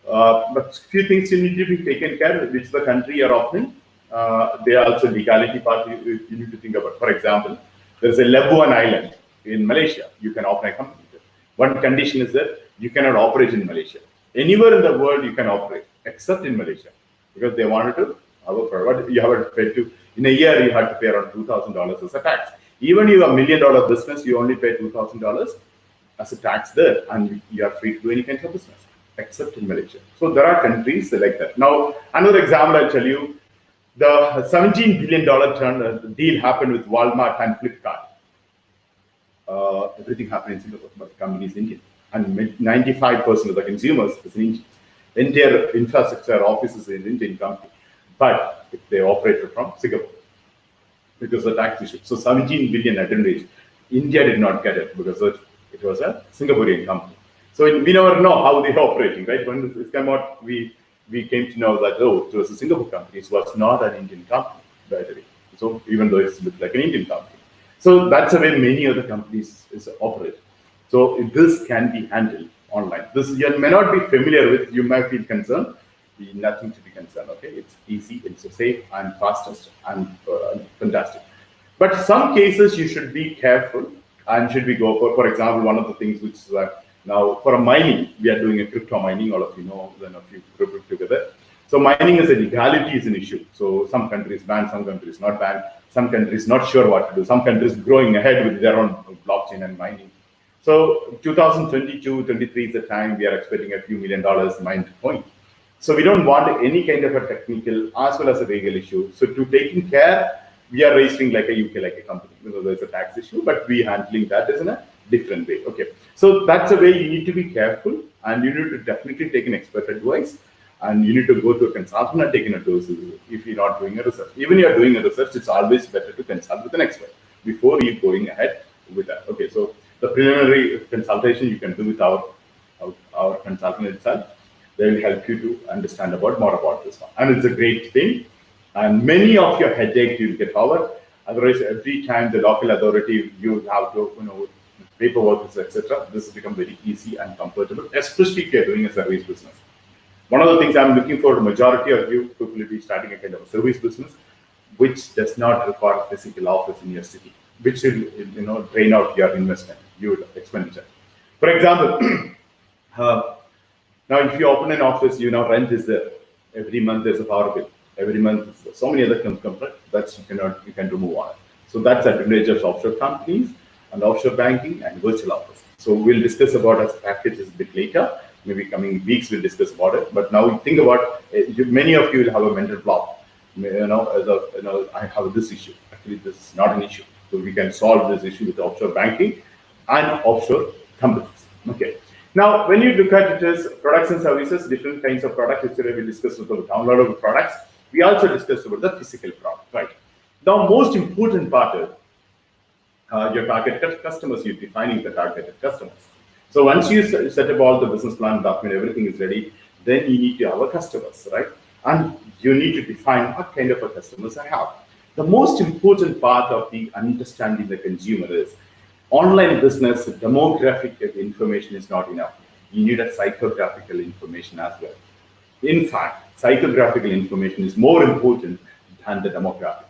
But few things you need to be taken care of, which the country you're opening. There are also legality part you need to think about. For example, there's a Labuan Island in Malaysia. You can open a company there. One condition is that you cannot operate in Malaysia. Anywhere in the world you can operate, except in Malaysia, because they wanted to have a product. You have to pay in a year you have to pay around $2,000 as a tax. Even if you have $1 million business, you only pay $2,000 as a tax there, and you are free to do any kind of business, except in Malaysia. So there are countries like that. Now, another example I'll tell you, the $17 billion deal happened with Walmart and Flipkart. Everything happened in Singapore, but the company is Indian. And 95% of the consumers is in India. Entire infrastructure offices in Indian company, but they operated from Singapore because of the tax issue. So 17 billion advantage. India did not get it because it was a Singaporean company. So we never know how they're operating, right? When this came out, we came to know that, it was a Singapore company. It was not an Indian company, by the way. So even though it looked like an Indian company. So that's the way many other companies operate. So this can be handled online. This you may not be familiar with, you might feel concerned. Nothing to be concerned, okay? It's easy, it's safe and fastest and fantastic. But some cases you should be careful and should we go for example, one of the things which is now for a mining, we are doing a crypto mining, all of you know, then a few group together. So mining as a legality is an issue. So some countries ban, some countries not ban, some countries not sure what to do, some countries growing ahead with their own blockchain and mining. So 2022-23 is the time we are expecting a few $1 million mined coin. So we don't want any kind of a technical as well as a legal issue. So to taking care, we are registering like a UK, like a company, because there's a tax issue, but we handling that is in a different way. Okay, so that's a way you need to be careful, and you need to definitely take an expert advice, and you need to go to a consultant and take an advice if you're not doing a research. Even if you're doing a research, it's always better to consult with an expert before you going ahead with that. Okay, so the preliminary consultation you can do with our consultant itself. They will help you to understand more about this one, and it's a great thing. And many of your headache you'll get over. Otherwise, every time the local authority you have to, paperwork, etc. This has become very easy and comfortable, especially if you're doing a service business. One of the things I'm looking for, the majority of you will be starting a kind of a service business, which does not require a physical office in your city, which will drain out your investment, your expenditure. For example, now if you open an office, rent is there. Every month there's a power bill. Every month, so many other components that you can remove on it. So that's the advantage of offshore companies and offshore banking and virtual office. So we'll discuss about as packages a bit later. Maybe coming weeks we'll discuss about it. But now think about many of you will have a mental block. I have this issue. Actually, this is not an issue. So we can solve this issue with offshore banking and offshore companies. Okay. Now, when you look at it as products and services, different kinds of products. Yesterday we discussed about the downloadable products. We also discussed about the physical product, right? Now, most important part is your targeted customers. You're defining the targeted customers. So once you set up all the business plan document, everything is ready, then you need to have a customers, right? And you need to define what kind of a customers I have. The most important part of the understanding the consumer is online business demographic information is not enough. You need a psychographical information as well. In fact, psychographical information is more important than the demographics.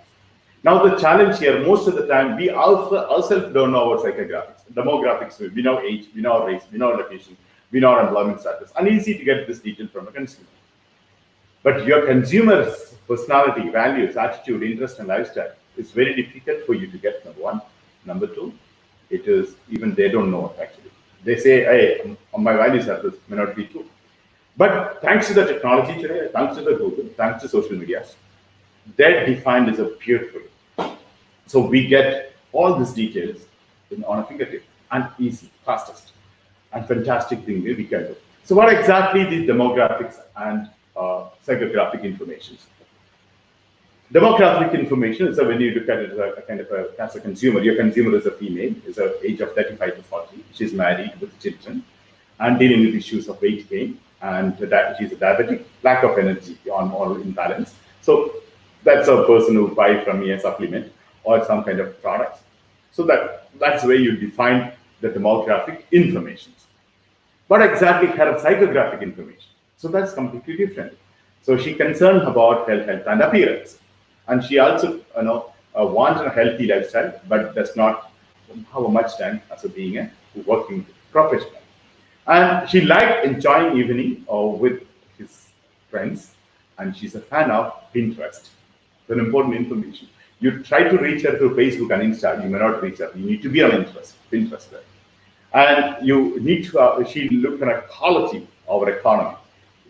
Now, the challenge here, most of the time, we ourselves don't know our psychographics. Demographics, we know age, we know race, we know location, we know our employment status. And easy to get this detail from a consumer. But your consumer's personality, values, attitude, interest, and lifestyle is very difficult for you to get, number one. Number two, it is even they don't know it actually. They say, hey, my values are this, may not be true. But thanks to the technology today, thanks to the Google, thanks to social media, they're defined as a beautiful. So we get all these details on a fingertip and easy, fastest, and fantastic thing we can do. So what exactly the demographics and psychographic information? Demographic information is when you look at it as a kind of as a consumer. Your consumer is a female, is an age of 35 to 40. She's married with children and dealing with issues of weight gain, and she's a diabetic, lack of energy or imbalance. So that's a person who buy from me a supplement or some kind of products. So that's where you define the demographic information. What exactly her psychographic information? So that's completely different. So she concerned about health and appearance. And she also wants a healthy lifestyle, but does not have much time as being a working professional. And she liked enjoying evening with his friends, and she's a fan of Pinterest. It's an important information. You try to reach her through Facebook and Insta, you may not reach her. You need to be on Pinterest there. And you need to, she looked at a quality of our economy.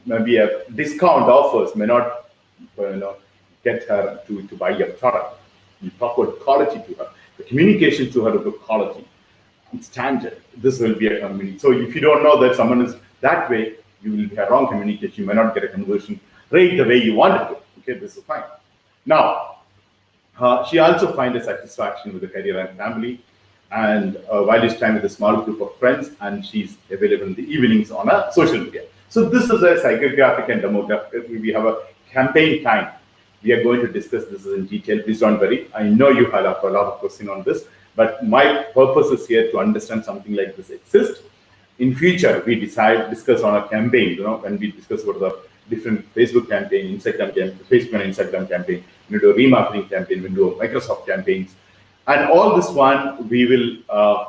Maybe a discount offers may not get her to buy your product. You talk about quality to her. The communication to her about quality and standard. This will be a community. So if you don't know that someone is that way, you will have wrong communication. You may not get a conversion rate the way you want it to. Okay, this is fine. Now, she also finds a satisfaction with the career and family, and values time with a small group of friends, and she's available in the evenings on a social media. So this is a psychographic and demographic. We have a campaign time. We are going to discuss this in detail. Please don't worry. I know you have a lot of questions on this, but my purpose is here to understand something like this exists. In future, we discuss on a campaign, when we discuss about the different Facebook campaign, Instagram campaign, Facebook and Instagram campaign, we do a remarketing campaign, we do a Microsoft campaigns, And all this one, we will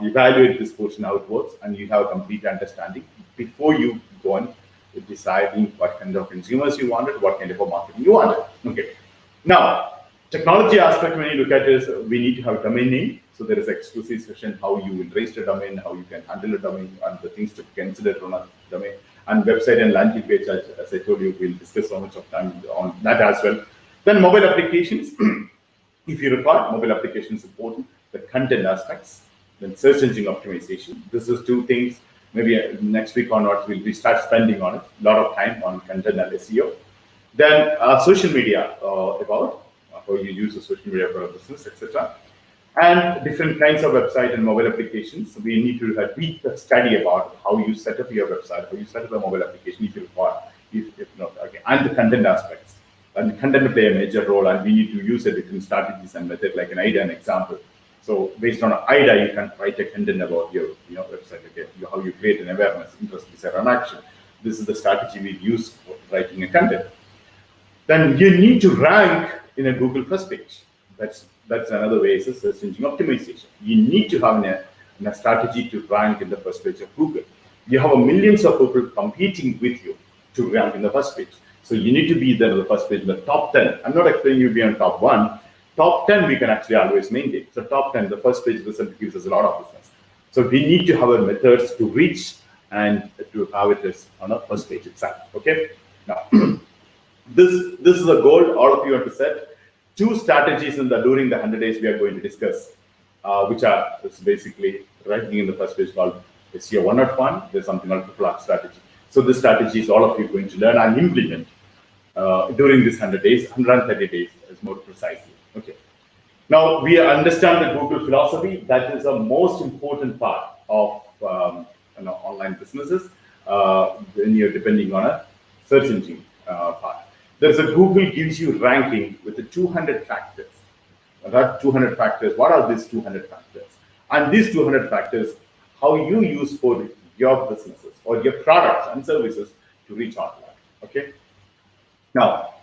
evaluate this portion, how it works, and you have a complete understanding before you go on deciding what kind of consumers you wanted, what kind of a marketing you wanted. Okay. Now, technology aspect, when you look at it, is we need to have a domain name. So there is an exclusive session, how you will register a domain, how you can handle a domain, and the things to consider on a domain. And website and landing page, as I told you, we'll discuss so much of time on that as well. Then mobile applications. If you recall, mobile applications important, the content aspects, then search engine optimization. This is two things. Maybe next week onwards, we start spending on it, a lot of time on content and SEO. Then social media, about how you use the social media for a business, etc. And different kinds of website and mobile applications. We need to read a study about how you set up your website, how you set up a mobile application, if you require, if not, okay, and the content aspects. And content will play a major role, and we need to use a different strategies and method, like an IDA, an example. So based on an IDA, you can write a content about your website, okay, how you create an awareness, interest, desire, and action. This is the strategy we use for writing a content. Then you need to rank in a Google first page. That's another way, is search engine optimization. You need to have a strategy to rank in the first page of Google. You have millions of people competing with you to rank in the first page. So you need to be there in the first page, the top 10. I'm not expecting you to be on top 1. Top 10 we can actually always maintain. So top 10, the first page result gives us a lot of business. So we need to have a methods to reach and to have it as on the first page itself. Okay. Now, this is a goal all of you have to set. 2 strategies during the 100 days we are going to discuss, which are basically writing in the first page called SEO 101. There's something called triple R strategy. So this strategy is all of you going to learn and implement during this 100 days, 130 days is more precisely. Okay. Now we understand the Google philosophy. That is the most important part of online businesses when you're depending on a search engine part. There's a Google gives you ranking with the 200 factors. That 200 factors. What are these 200 factors? And these 200 factors, how you use for your businesses or your products and services to reach online. Okay. Now,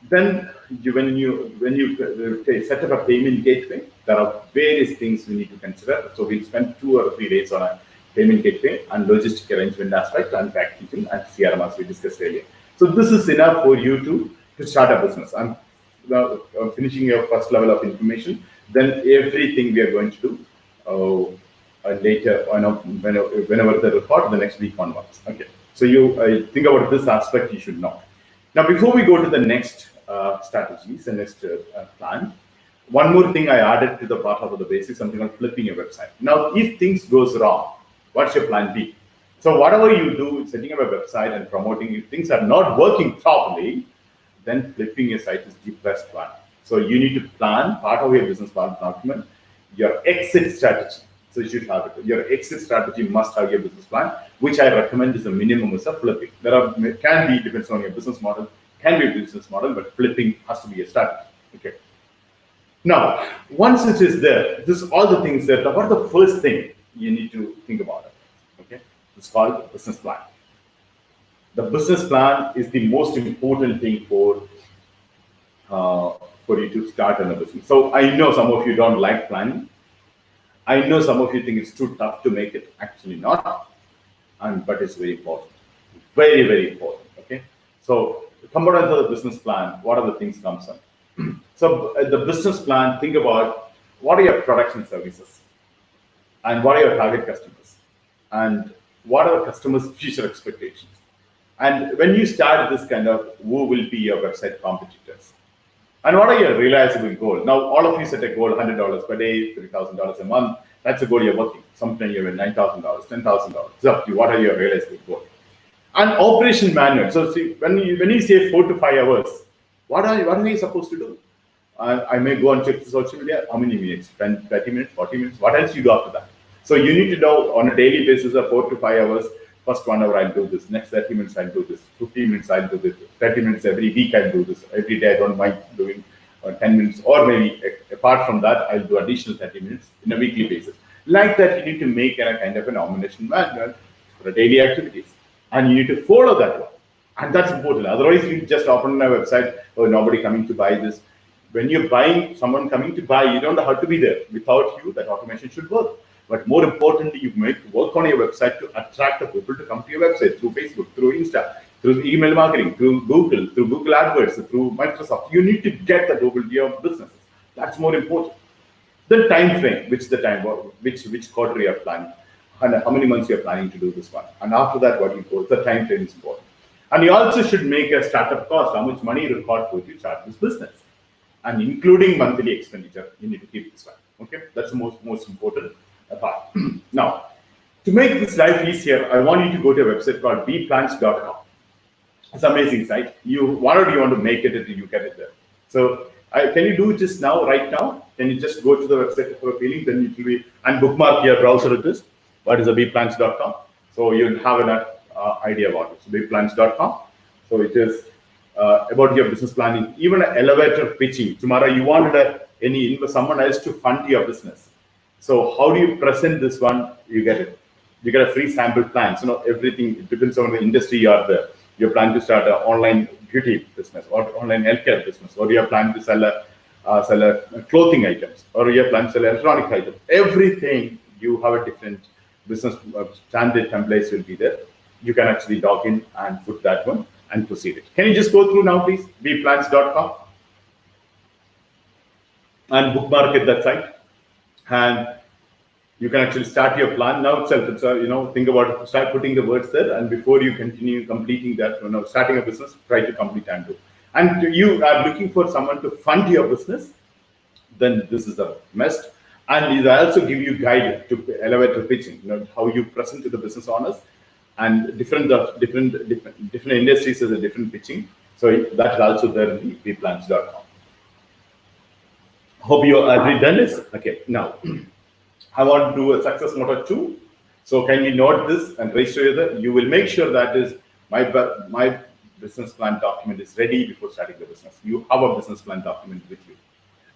then when you set up a payment gateway, there are various things we need to consider. So we'll spend 2 or 3 days on a payment gateway and logistic arrangement aspect and packaging and CRM, as we discussed earlier. So this is enough for you to start a business. I'm finishing your first level of information. Then everything we are going to do later, whenever the report, the next week onwards. Okay. So you think about this aspect, you should know. Now, before we go to the next strategies, the next plan, one more thing I added to the part of the basics, something called flipping a website. Now, if things goes wrong, what's your plan B? So whatever you do, setting up a website and promoting, if things are not working properly, then flipping a site is the best one. So you need to plan part of your business plan document, your exit strategy. So you should have it. Your exit strategy must have your business plan, which I recommend is a minimum is a flipping. Can be, depends on your business model, can be a business model, but flipping has to be a strategy. Okay. Now, once it is there, all the things there, what are the first thing you need to think about it? Okay. It's called business plan. The business plan is the most important thing for you to start a business. So I know some of you don't like planning. I know some of you think it's too tough to make it. Actually not, but it's very important. Very, very important. Okay. So come on to the business plan. What are the things comes on? So the business plan, think about what are your products and services, and what are your target customers, and what are the customers' future expectations. And when you start this kind of, who will be your website competitors? And what are your realizable goals? Now, all of you set a goal, $100 per day, $3,000 a month. That's a goal you're working. Sometimes you're at $9,000, $10,000. It's up to you. What are your realizable goals? And operation manual. So see, when you say 4 to 5 hours, what are you supposed to do? I may go and check the social media. How many minutes? 10, 30 minutes, 40 minutes? What else you do after that? So you need to know on a daily basis of 4 to 5 hours. First 1 hour I'll do this. Next 30 minutes I'll do this. 15 minutes I'll do this. 30 minutes every week I'll do this. Every day I don't mind doing 10 minutes. Or maybe apart from that, I'll do additional 30 minutes in a weekly basis. Like that, you need to make a kind of a nomination manual for daily activities. And you need to follow that one. And that's important. Otherwise, you just open a website, nobody coming to buy this. when you're buying, someone coming to buy, you don't have to be there. Without you, that automation should work. But more importantly, you make work on your website to attract the people to come to your website through Facebook, through Insta, through email marketing, through Google AdWords, through Microsoft. You need to get that over to your businesses. That's more important. The time frame, which quarter you are planning, and how many months you are planning to do this one. And after that, what you go, the time frame is important. And you also should make a startup cost, how much money required for you to start this business. And including monthly expenditure, you need to keep this one. Okay, that's the most important part. Now, to make this life easier, I want you to go to a website called bplans.com. It's an amazing site. Whatever you want to make it, you get it there. So can you do it just now, right now? Can you just go to the website for a feeling? Then it will be, and bookmark your browser it is. What is a bplans.com? So you'll have an idea about it. So bplans.com. So it is about your business planning, even an elevator pitching. Tomorrow you wanted someone else to fund your business. So how do you present this one? You get it. You get a free sample plan. So everything, it depends on the industry you are there. You're planning to start an online beauty business or online healthcare business, or you're planning to sell a clothing items, or you're planning to sell electronic items. Everything, you have a different business standard templates will be there. You can actually log in and put that one and proceed it. Can you just go through now, please? bplans.com and bookmark at that site, and you can actually start your plan now itself. It's think about it, start putting the words there, and before you continue completing that, starting a business, try to complete and do. And you are looking for someone to fund your business, then this is a must. And I also give you guide to elevator pitching, how you present to the business owners, and different industries has a different pitching. So that's also there in the bplans.com. Hope you are already done this. Okay, now I want to do a success motto 2. So can you note this and register that? You will make sure that is my business plan document is ready before starting the business. You have a business plan document with you.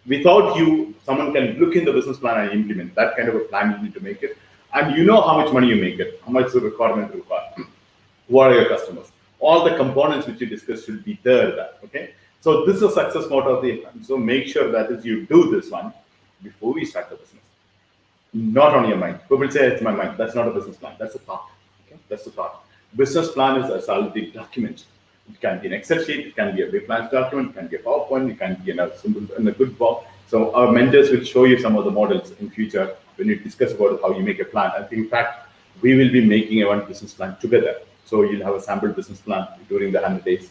Without you, someone can look in the business plan and implement that kind of a plan. You need to make it, and you know how much money you make it, how much the requirement required, what are your customers, all the components which you discussed should be there. Okay, so this is a success motto of the. So make sure that is you do this one before we start the business. Not on your mind. People say it's my mind. That's not a business plan. That's a thought. Okay, that's a thought. Business plan is a solid document. It can be an Excel sheet, it can be a bplans document, it can be a PowerPoint, it can be in a good box. So our mentors will show you some of the models in future when you discuss about how you make a plan. I think, in fact, we will be making a one business plan together. So you'll have a sample business plan during the 100 days.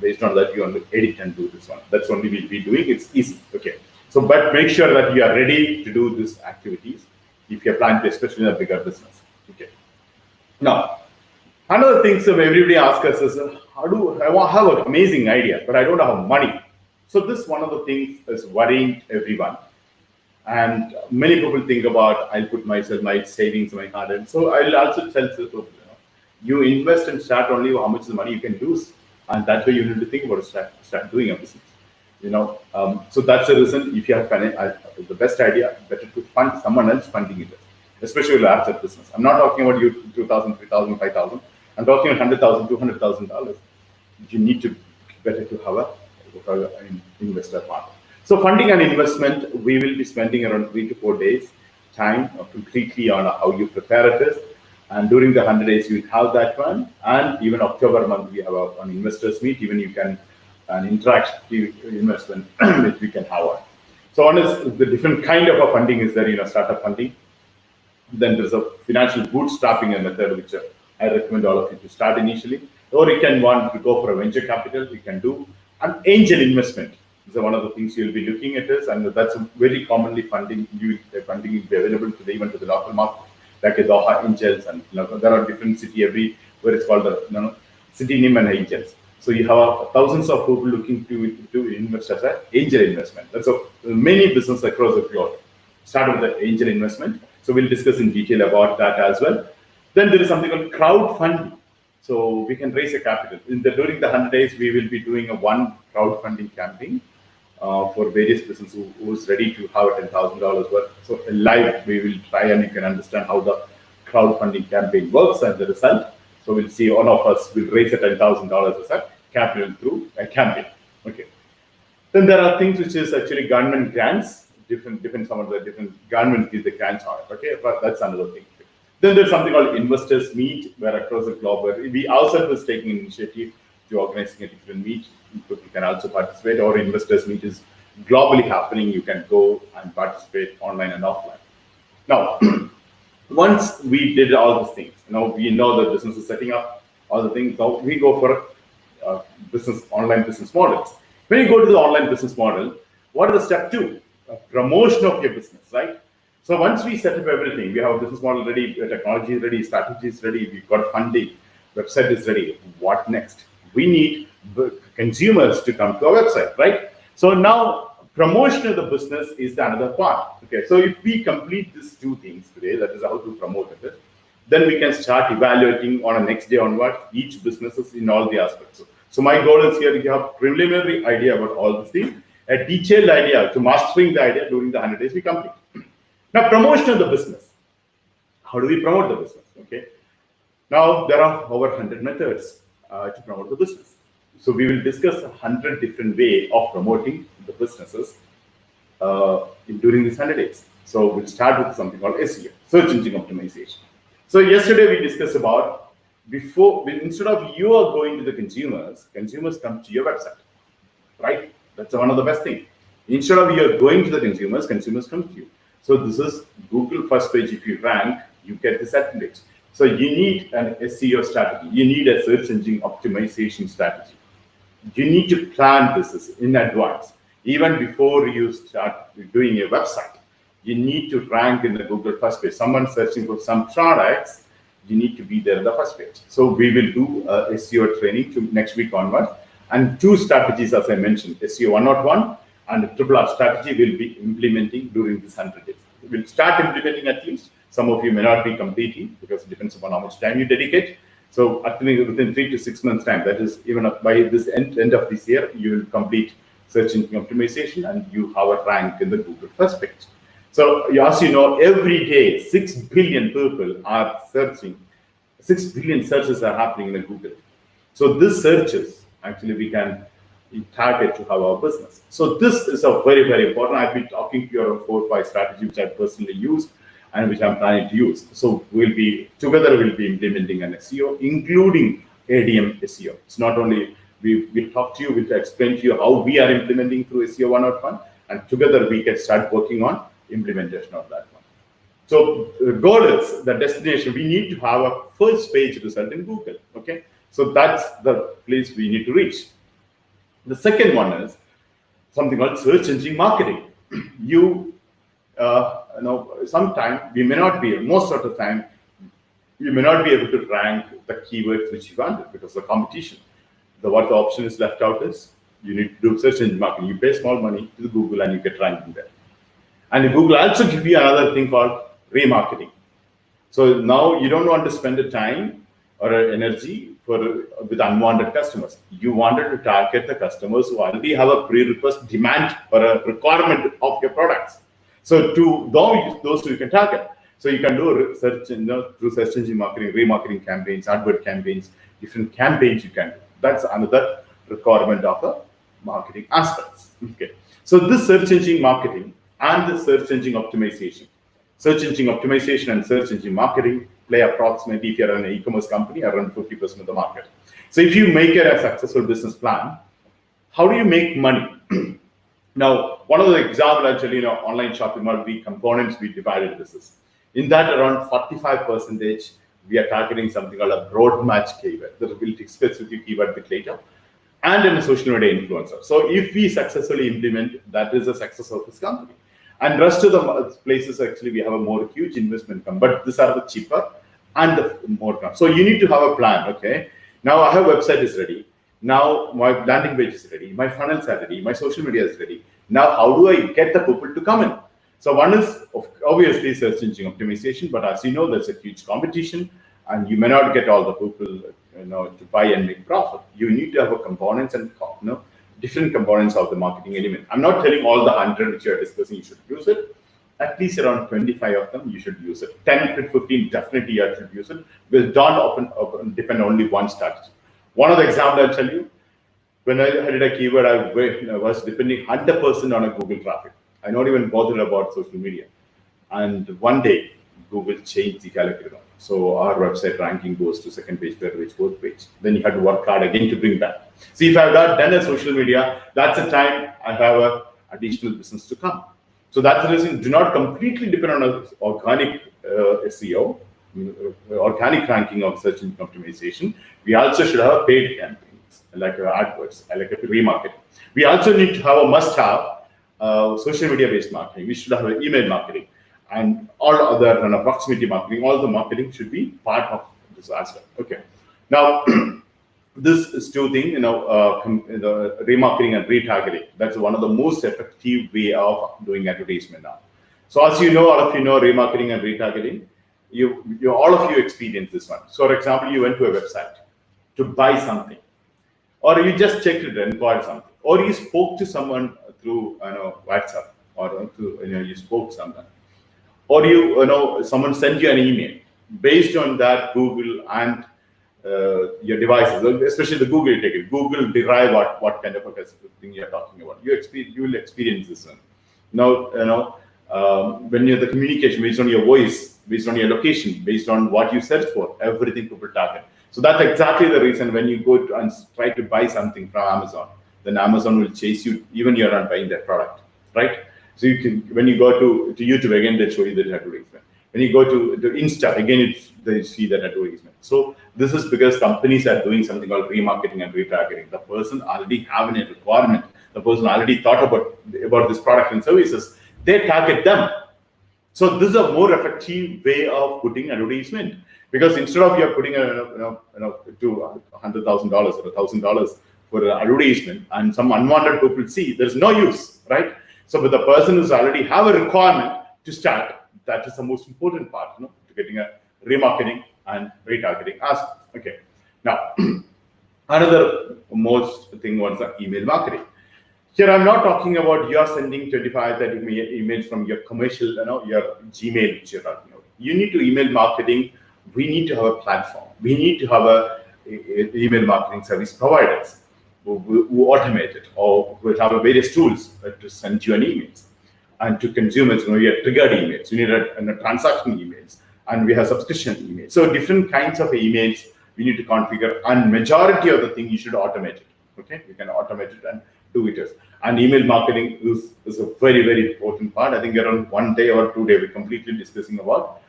Based on that, you only edit and do this one. That's only we'll be doing. It's easy. Okay. So, but make sure that you are ready to do these activities if you're planning to, especially in a bigger business. Okay. Now, another thing, so everybody asks us is, I have an amazing idea, but I don't have money. So this one of the things is worrying everyone. And many people think about, I'll put my savings, my hard earned. So I'll also tell people, you invest and start only how much money you can lose. And that's why you need to think about start doing a business. So that's the reason, if you have the best idea, better to fund someone else funding it, especially a larger business. I'm not talking about you 2,000, 3,000, 5,000. I'm talking about $100,000, $200,000. You need to better to have an investor partner. So funding and investment, we will be spending around 3 to 4 days time completely on how you prepare it. And during the 100 days, you have that one. And even October month, we have an investors meet. Even you can an interactive investment which we can have on. So one is the different kind of a funding is there, startup funding. Then there's a financial bootstrapping method, which I recommend all of you to start initially. Or you can want to go for a venture capital, you can do an angel investment. So one of the things you'll be looking at is, and that's very commonly funding will be available to even to the local market, like a Doha Angels, and there are different city where it's called the city name and angels. So you have thousands of people looking to invest as an angel investment. And so many businesses across the globe start with the angel investment. So we'll discuss in detail about that as well. Then there is something called crowdfunding. So we can raise a capital. During the 100 days, we will be doing one crowdfunding campaign for various businesses who is ready to have $10,000 worth. So live, we will try and you can understand how the crowdfunding campaign works and the result. So we'll see all of us will raise $10,000 as a capital through a campaign. Okay. Then there are things which is actually government grants. Depends on the different government gives the grants on it. Okay, but that's another thing. Then there's something called investors meet, where across the globe, where we ourselves is taking initiative to organizing a different meet. People can also participate. Or investors meet is globally happening. You can go and participate online and offline. Now, once we did all these things, we know the business is setting up all the things. Now we go for online business models. When you go to the online business model, what is the step two? Promotion of your business, right? So once we set up everything, we have a business model ready, technology is ready, strategy is ready, we've got funding, website is ready. What next? We need consumers to come to our website, right? So now promotion of the business is another part. Okay, so if we complete these two things today, that is how to promote it, then we can start evaluating on a next day onward each businesses in all the aspects. So my goal is here to have preliminary idea about all these things, a detailed idea to mastering the idea during the 100 days we complete. Now, promotion of the business. How do we promote the business? Okay. Now, there are over 100 methods to promote the business. So we will discuss 100 different ways of promoting the businesses during these 100 days. So we'll start with something called SEO, search engine optimization. So yesterday we discussed about instead of you are going to the consumers come to your website, right? That's one of the best things. Instead of you are going to the consumers come to you. So this is Google first page. If you rank, you get this advantage. So you need an SEO strategy. You need a search engine optimization strategy. You need to plan this in advance. Even before you start doing your website, you need to rank in the Google first page. Someone searching for some products, you need to be there in the first page. So we will do SEO training to next week onwards. And two strategies, as I mentioned, SEO 101 and the Triple R strategy will be implementing during this 100 days. We'll start implementing at least. Some of you may not be completing because it depends upon how much time you dedicate. So I think within 3 to 6 months time, that is even by this end of this year, you will complete search engine optimization and you have a rank in the Google first page. So as you know, every day, 6 billion people are searching. 6 billion searches are happening in Google. So these searches, actually, we can target to have our business. So this is a very, very important. I've been talking to you about 4 or 5 strategies which I personally use and which I'm planning to use. So we'll be implementing an SEO, including ADM SEO. It's not only we'll talk to you, we'll explain to you how we are implementing through SEO 101, and together we can start working on implementation of that one. So the goal is the destination. We need to have a first page result in Google. Okay, so that's the place we need to reach. The second one is something called search engine marketing. Sometimes we may not be, most of the time, you may not be able to rank the keywords which you wanted because of the competition. What the option is left out is you need to do search engine marketing. You pay small money to Google and you get ranking there. And Google also give you another thing called remarketing. So now you don't want to spend the time or energy with unwanted customers. You wanted to target the customers who already have a pre-request demand or a requirement of your products. So to those who you can target. So you can do through search engine marketing, remarketing campaigns, advert campaigns, different campaigns you can do. That's another requirement of the marketing aspects. Okay. So this search engine marketing and the search engine optimization. Search engine optimization and search engine marketing play approximately, if you're an e-commerce company, around 50% of the market. So if you make a successful business plan, how do you make money? Now, one of the examples actually, online shopping mall, components we divided this is. In that, around 45%, we are targeting something called a broad match keyword. That will discuss with you keyword bit later. And in a social media influencer. So if we successfully implement, that is a success of this company. And rest of the places, actually, we have a more huge investment come, but these are the cheaper and the more come. So you need to have a plan, okay? Now I have website is ready. Now my landing page is ready. My funnels are ready. My social media is ready. Now how do I get the people to come in? So one is obviously search engine optimization, but as you know, there's a huge competition and you may not get all the people, to buy and make profit. You need to have a components and, different components of the marketing element. I'm not telling all the 100 which you are discussing, you should use it. At least around 25 of them, you should use it. 10 to 15, definitely you should use it. Because don't depend only one strategy. One of the examples I'll tell you, when I did a keyword, I was depending 100% on a Google traffic. I not even bothered about social media. And one day, Google changed the calculator. So our website ranking goes to second page, third page, fourth page. Then you have to work hard again to bring back. See, if I've not done a social media, that's the time I have a additional business to come. So that's the reason. Do not completely depend on organic SEO, organic ranking of search engine optimization. We also should have paid campaigns like AdWords, like a remarketing. We also need to have a must-have social media-based marketing. We should have an email marketing and all other proximity marketing. All the marketing should be part of this aspect. Okay. Now, this is two things, the remarketing and retargeting. That's one of the most effective way of doing advertisement now. So as you know, all of you know remarketing and retargeting. You all of you experience this one. So, for example, you went to a website to buy something, or you just checked it and bought something, or you spoke to someone through WhatsApp, or through, you spoke to someone, or someone sent you an email. Based on that, Google and your devices, especially the Google ticket, Google derive what kind of a thing you're talking about. You will experience this one. Now, when you're the communication based on your voice, based on your location, based on what you search for, everything people target. So that's exactly the reason when you go to and try to buy something from Amazon, then Amazon will chase you even you're not buying that product, right? So you can, when you go to YouTube again, they show you that advertisement. When you go to Insta again, they see that advertisement. So this is because companies are doing something called remarketing and retargeting. The person already having a requirement. The person already thought about this product and services. They target them. So this is a more effective way of putting advertisement, because instead of you're putting to $100,000 or $1,000 for an advertisement and some unwanted people see, there's no use, right? So with the person who's already have a requirement to start, that is the most important part, to getting a remarketing and retargeting aspect. Okay. Now, another most thing was email marketing. Here, I'm not talking about you're sending 25, 30 emails from your commercial, your Gmail, which you're talking about. You need to email marketing. We need to have a platform. We need to have a email marketing service providers who automate it, or will have various tools to send you an emails. And to consumers, you have triggered emails. You need a transaction emails, and we have subscription emails. So different kinds of emails we need to configure, and majority of the thing you should automate it. Okay, you can automate it and do it. And email marketing is a very, very important part. I think around 1 day or 2 days, we're completely discussing about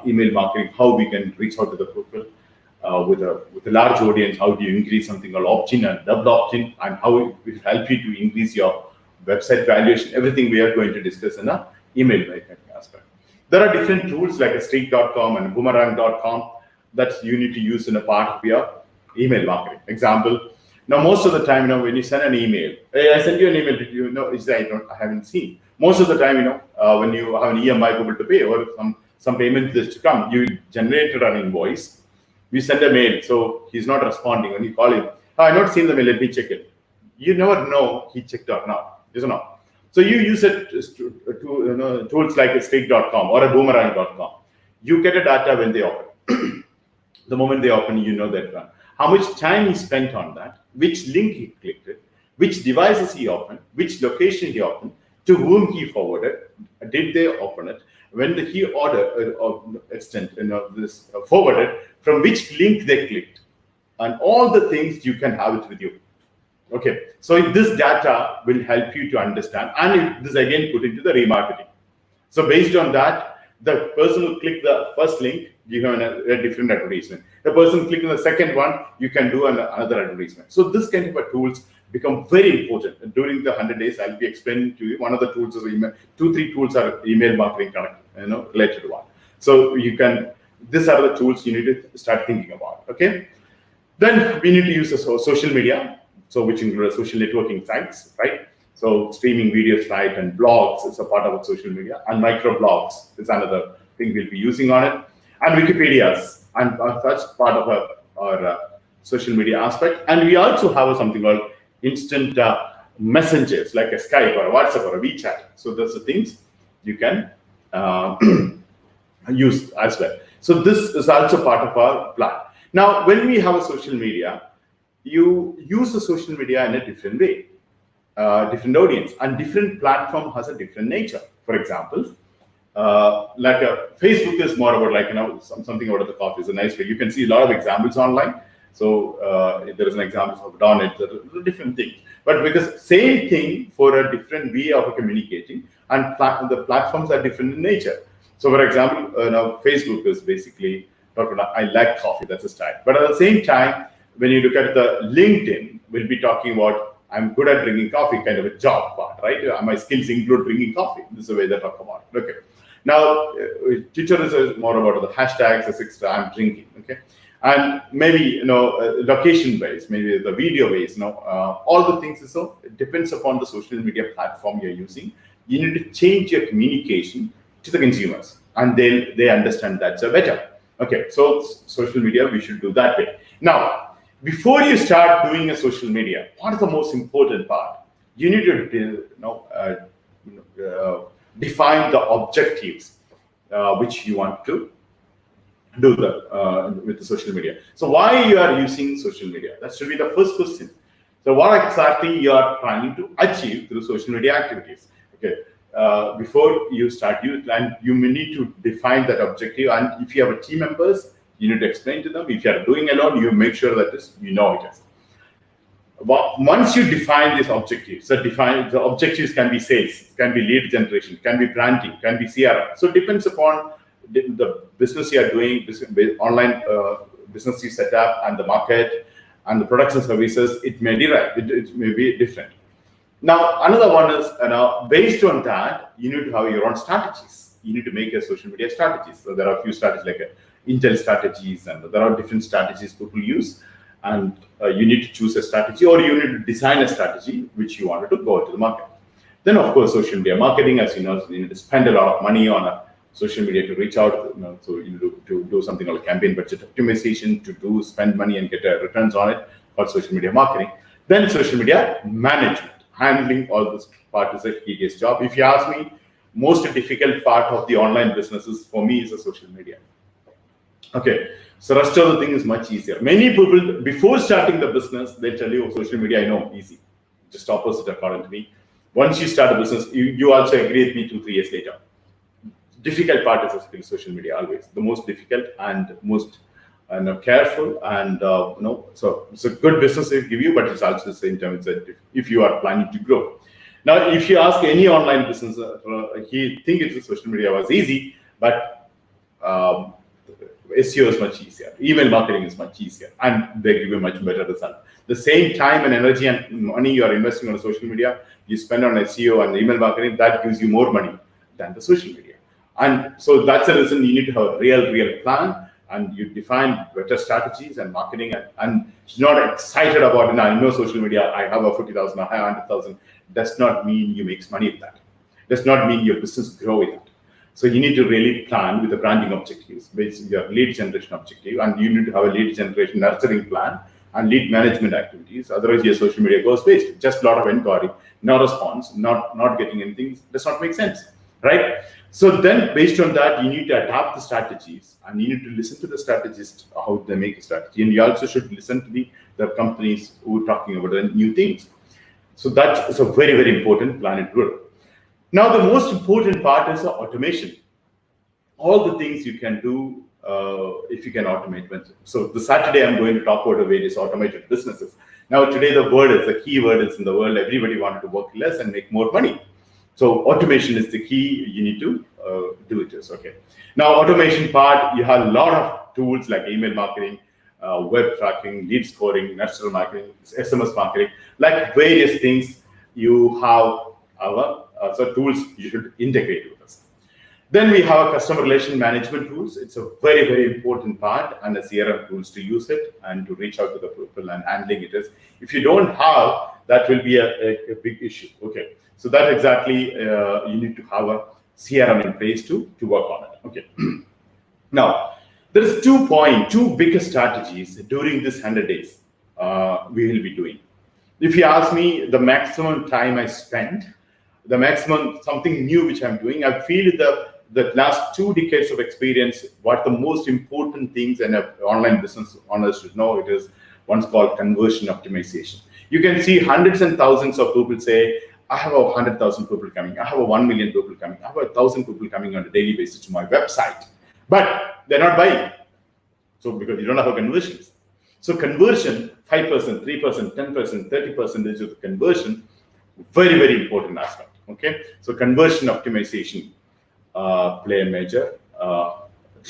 email marketing, how we can reach out to the people with a large audience. How do you increase something called opt-in and double opt-in, and how it will help you to increase your website valuation. Everything we are going to discuss in the email marketing aspect. There are different tools like a streak.com and boomerang.com that you need to use in a part of your email marketing. Example, now most of the time, when you send an email, hey, I sent you an email, did you know? I haven't seen. Most of the time, when you have an EMI able to pay or some payment is to come, you generated an invoice. We send a mail, so he's not responding. When you call him, I've not seen the mail, let me check it. You never know he checked or not. Isn't it? So you use it to tools like a streak.com or a boomerang.com. You get a data when they open. The moment they open, you know that one. How much time he spent on that, which link he clicked it, which devices he opened, which location he opened, to whom he forwarded, did they open it, when he ordered forwarded, from which link they clicked, and all the things you can have it with you. Okay, so this data will help you to understand, and this again put into the remarketing. So based on that, the person who click the first link, you have a different advertisement. The person clicking the second one, you can do another advertisement. So this kind of tools become very important. During the 100 days, I'll be explaining to you. One of the tools is email. 2-3 tools are email marketing related one. So you can. These are the tools you need to start thinking about. Okay. Then we need to use the social media. So which include social networking sites, right? So streaming video site and blogs is a part of our social media, and microblogs is another thing we'll be using on it, and Wikipedias and such part of our social media aspect. And we also have something called instant messengers like a Skype or a WhatsApp or a WeChat. So those are things you can use as well. So this is also part of our plan. Now, when we have a social media, you use the social media in a different way, different audience, and different platform has a different nature. For example, like Facebook is more about like something out of the coffee is a nice way. You can see a lot of examples online. So there is an example of Donut, there are different things. But because same thing for a different way of communicating, and the platforms are different in nature. So for example, now Facebook is basically talking about, I like coffee, that's a style. But at the same time, when you look at the LinkedIn, we'll be talking about I'm good at drinking coffee, kind of a job part, right? My skills include drinking coffee. This is the way they talk about it. Okay. Now, Twitter is more about the hashtags, etc. I'm drinking. Okay. And maybe location based, maybe the video based, all the things. So it depends upon the social media platform you're using. You need to change your communication to the consumers, and they understand that so better. Okay, so social media we should do that way. Now, before you start doing a social media, what is the most important part? You need to define the objectives which you want to do with the social media. So why you are using social media? That should be the first question. So what exactly you are planning to achieve through social media activities? Okay. Before you start, you need to define that objective. And if you have a team members, you need to explain to them. If you are doing alone, you make sure that you know it is. Once you define these objectives, the objectives can be sales, can be lead generation, can be branding, can be CRM. So it depends upon the business you are doing, online business you set up, and the market and the products and services. It may derive. It may be different. Now, another one is, based on that, you need to have your own strategies. You need to make a social media strategies. So there are a few strategies like Intel strategies, and there are different strategies people use. And you need to choose a strategy, or you need to design a strategy which you wanted to go to the market. Then, of course, social media marketing, as you know, you need to spend a lot of money on social media to reach out. So you need to do something like campaign budget optimization, to spend money and get returns on it for social media marketing. Then social media management. Handling all this part is a tedious job. If you ask me, most difficult part of the online businesses for me is the social media. Okay, so rest of the thing is much easier. Many people, before starting the business, they'll tell you, social media, I know, easy. Just opposite according to me. Once you start a business, you also agree with me 2-3 years later. Difficult part is social media always. The most difficult and most careful, and so it's a good business they give you, but it's also the same time if you are planning to grow. Now, if you ask any online business, he think it's social media was easy, but SEO is much easier. Email marketing is much easier, and they give you much better result. The same time and energy and money you are investing on social media, you spend on SEO and email marketing, that gives you more money than the social media. And so that's the reason you need to have a real plan. And you define better strategies and marketing, and you're not excited about it. I know social media, I have a 50,000, I have 100,000. Does not mean you make money with that. Does not mean your business grow with that. So you need to really plan with the branding objectives, basically your lead generation objective, and you need to have a lead generation nurturing plan and lead management activities. Otherwise, your social media goes waste. Just a lot of inquiry, no response, not getting anything does not make sense, right? So then, based on that, you need to adapt the strategies, and you need to listen to the strategists how they make a strategy, and you also should listen to the companies who are talking about the new things. So that's a very important plan it will. Now, the most important part is the automation. All the things you can do if you can automate. So the Saturday I'm going to talk about the various automated businesses. Now, today the key word is in the world. Everybody wanted to work less and make more money. So automation is the key. You need to do it. Okay. Now, automation part, you have a lot of tools like email marketing, web tracking, lead scoring, nurture marketing, SMS marketing, like various things. You have our tools you should integrate with us. Then we have customer relation management tools. It's a very important part, and the CRM tools to use it and to reach out to the people and handling it. If you don't have, that will be a big issue. Okay. So that exactly you need to have a CRM in place to work on it. Okay. Now, there is two biggest strategies during this 100 days we will be doing. If you ask me the maximum time I spent, the maximum something new which I'm doing, I feel the last 2 decades of experience, what the most important things in an online business owners should know, it is one's called conversion optimization. You can see hundreds and thousands of people say, I have 100,000 people coming, I have 1 million people coming, I have 1,000 people coming on a daily basis to my website, but they're not buying. So because you don't have a conversions. So conversion, 5%, 3%, 10%, 30% of the conversion, very, very important aspect. Okay, so conversion optimization play a major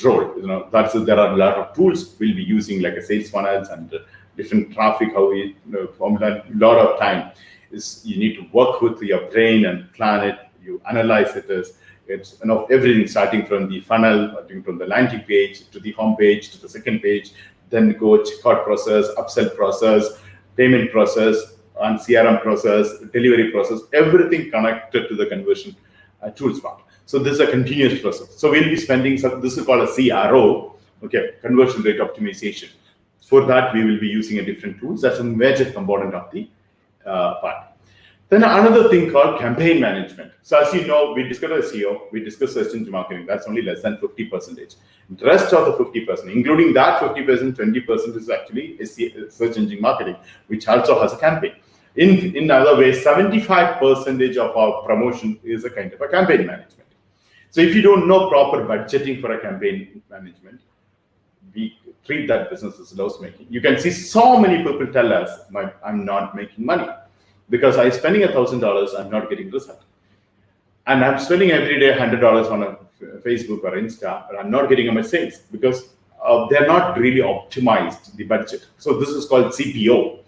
role. There are a lot of tools we'll be using, like a sales funnels and different traffic. How we formula a lot of time is you need to work with your brain and plan it. You analyze it as it's everything starting from the funnel, starting from the landing page to the home page to the second page, then go checkout process, upsell process, payment process, and CRM process, delivery process, everything connected to the conversion tools part. So this is a continuous process. So we'll be spending this is called a CRO, okay, conversion rate optimization. For that, we will be using a different tools. That's a major component of the part. Then another thing called campaign management. So as you know, we discussed SEO, we discussed search engine marketing. That's only less than 50%. The rest of the 50%, including that 50%, 20% is actually search engine marketing, which also has a campaign. In other ways, 75% of our promotion is a kind of a campaign management. So if you don't know proper budgeting for a campaign management, we treat that business as loss making. You can see so many people tell us, I'm not making money because I'm spending $1,000, I'm not getting result. And I'm spending every day $100 on a Facebook or Insta, but I'm not getting my sales because they're not really optimized the budget. So this is called CPO,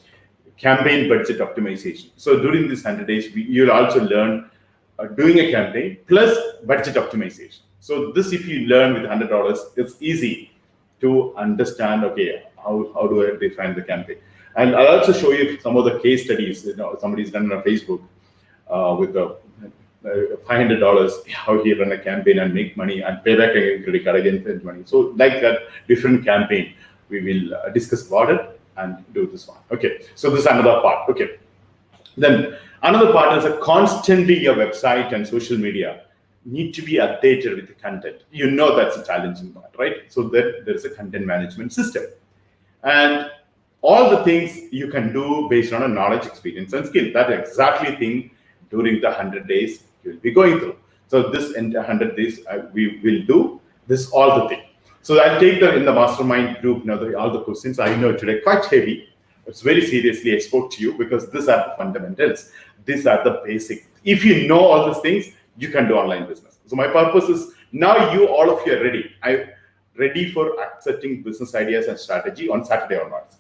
campaign budget optimization. So during these 100 days, you'll also learn doing a campaign plus budget optimization. So this, if you learn with $100, it's easy to understand, okay, how do I define the campaign? And I'll also show you some of the case studies. Somebody's done on Facebook with $500, how he run a campaign and make money and pay back again, credit card again, spend money. So like that different campaign, we will discuss about it and do this one. Okay, so this is another part. Okay, then another part is that constantly your website and social media need to be updated with the content. You know that's a challenging part, right? So there is a content management system. And all the things you can do based on a knowledge, experience, and skill. That exactly thing during the 100 days you'll be going through. So this in 100 days, we will do this all the thing. So I'll take in the mastermind group now all the questions. I know today quite heavy. It's very seriously I spoke to you because these are the fundamentals. These are the basic. If you know all these things, you can do online business. So my purpose is now all of you are ready. I'm ready for accepting business ideas and strategy on Saturday onwards.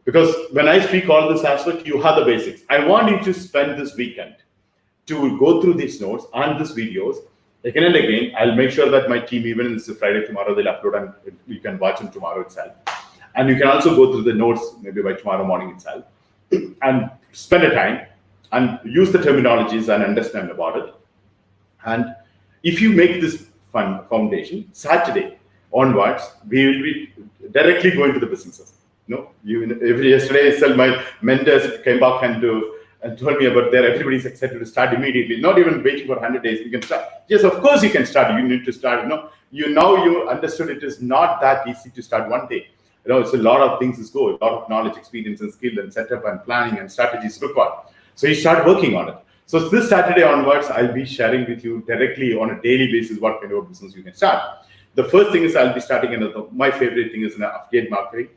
Because when I speak all this aspect, you have the basics. I want you to spend this weekend to go through these notes and these videos again and again. I'll make sure that my team, even if it's Friday tomorrow, they'll upload and you can watch them tomorrow itself. And you can also go through the notes maybe by tomorrow morning itself and spend a time and use the terminologies and understand about it. And if you make this fun foundation, Saturday onwards, we will be directly going to the businesses. Yesterday, my mentors came back and told me about everybody's excited to start immediately, not even waiting for 100 days. You can start. Yes, of course you can start. You need to start. You understood it is not that easy to start one day. It's a lot of things to go, a lot of knowledge, experience, and skill, and setup, and planning, and strategies required. So you start working on it. So this Saturday onwards, I'll be sharing with you directly on a daily basis what kind of business you can start. The first thing is I'll be starting my favorite thing is affiliate marketing,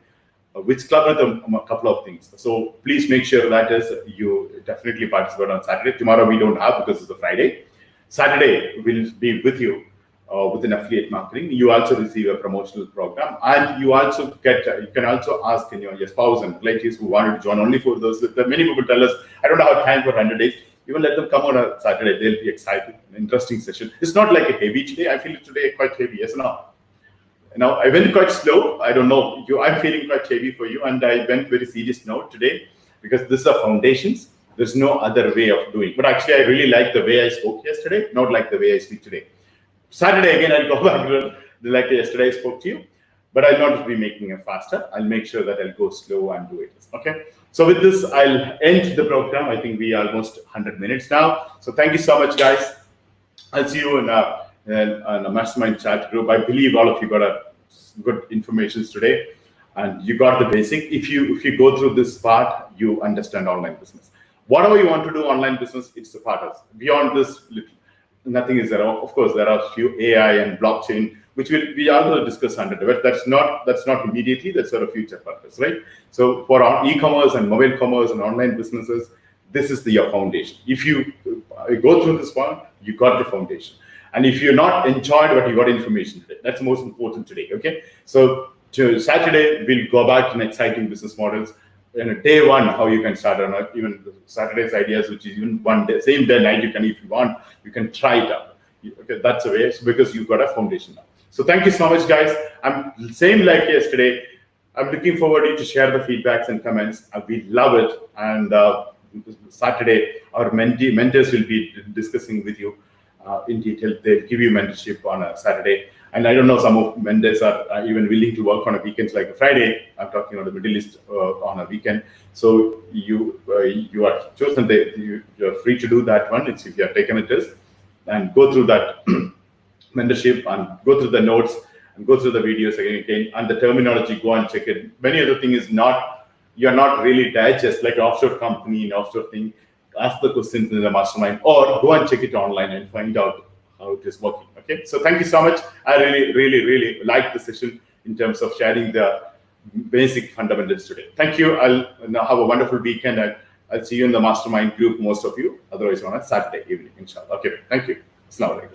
which club with a couple of things. So please make sure that you definitely participate on Saturday. Tomorrow we don't have because it's a Friday. Saturday we'll be with you with an affiliate marketing. You also receive a promotional program, and you also you can also ask your spouse and relatives who wanted to join only for those. Many people tell us, I don't have time for 100 days. Even let them come on a Saturday. They'll be excited. An interesting session. It's not like a heavy today. I feel it today quite heavy. Yes or no? Now, I went quite slow. I don't know. I'm feeling quite heavy for you. And I went very serious note today because this is foundations. There's no other way of doing. But actually, I really like the way I spoke yesterday, not like the way I speak today. Saturday, again, I'll go back to like yesterday I spoke to you. But I'll not be making it faster. I'll make sure that I'll go slow and do it. Okay. So with this, I'll end the program. I think we are almost 100 minutes now. So thank you so much, guys. I'll see you in a mastermind chat group. I believe all of you got a good information today. and you got the basic. If you go through this part, you understand online business. Whatever you want to do online business, it's a part of it. Beyond this, nothing is there. Of course, there are few AI and blockchain, which we also discuss under but that's not immediately, that's sort of future purpose, right? So for our e-commerce and mobile commerce and online businesses, this is your foundation. If you go through this one, you got the foundation. And if you're not enjoyed, but you got information today, that's the most important today. Okay, so to Saturday we'll go back to exciting business models. Day one, how you can start, or even Saturday's ideas, which is even one day, same day night, you can, if you want, you can try it out. Okay, that's the way, because you've got a foundation now. So thank you so much, guys. I'm same like yesterday. I'm looking forward to share the feedbacks and comments. We love it. And Saturday, our mentors will be discussing with you in detail. They'll give you mentorship on a Saturday. And I don't know, some of mentors are even willing to work on a weekend, like a Friday. I'm talking about the Middle East on a weekend. So you are chosen. You're free to do that one. It's if you have taken a test and go through that mentorship and go through the notes and go through the videos again. And the terminology, go and check it. Many other thing is not, you're not really digest like an offshore company and offshore thing. Ask the questions in the mastermind, or go and check it online and find out how it is working. Okay, so thank you so much. I really like the session in terms of sharing the basic fundamentals today. Thank you. I'll now have a wonderful weekend, and I'll see you in the mastermind group, most of you, otherwise on a Saturday evening, inshallah. Okay, thank you. Assalamu alaikum.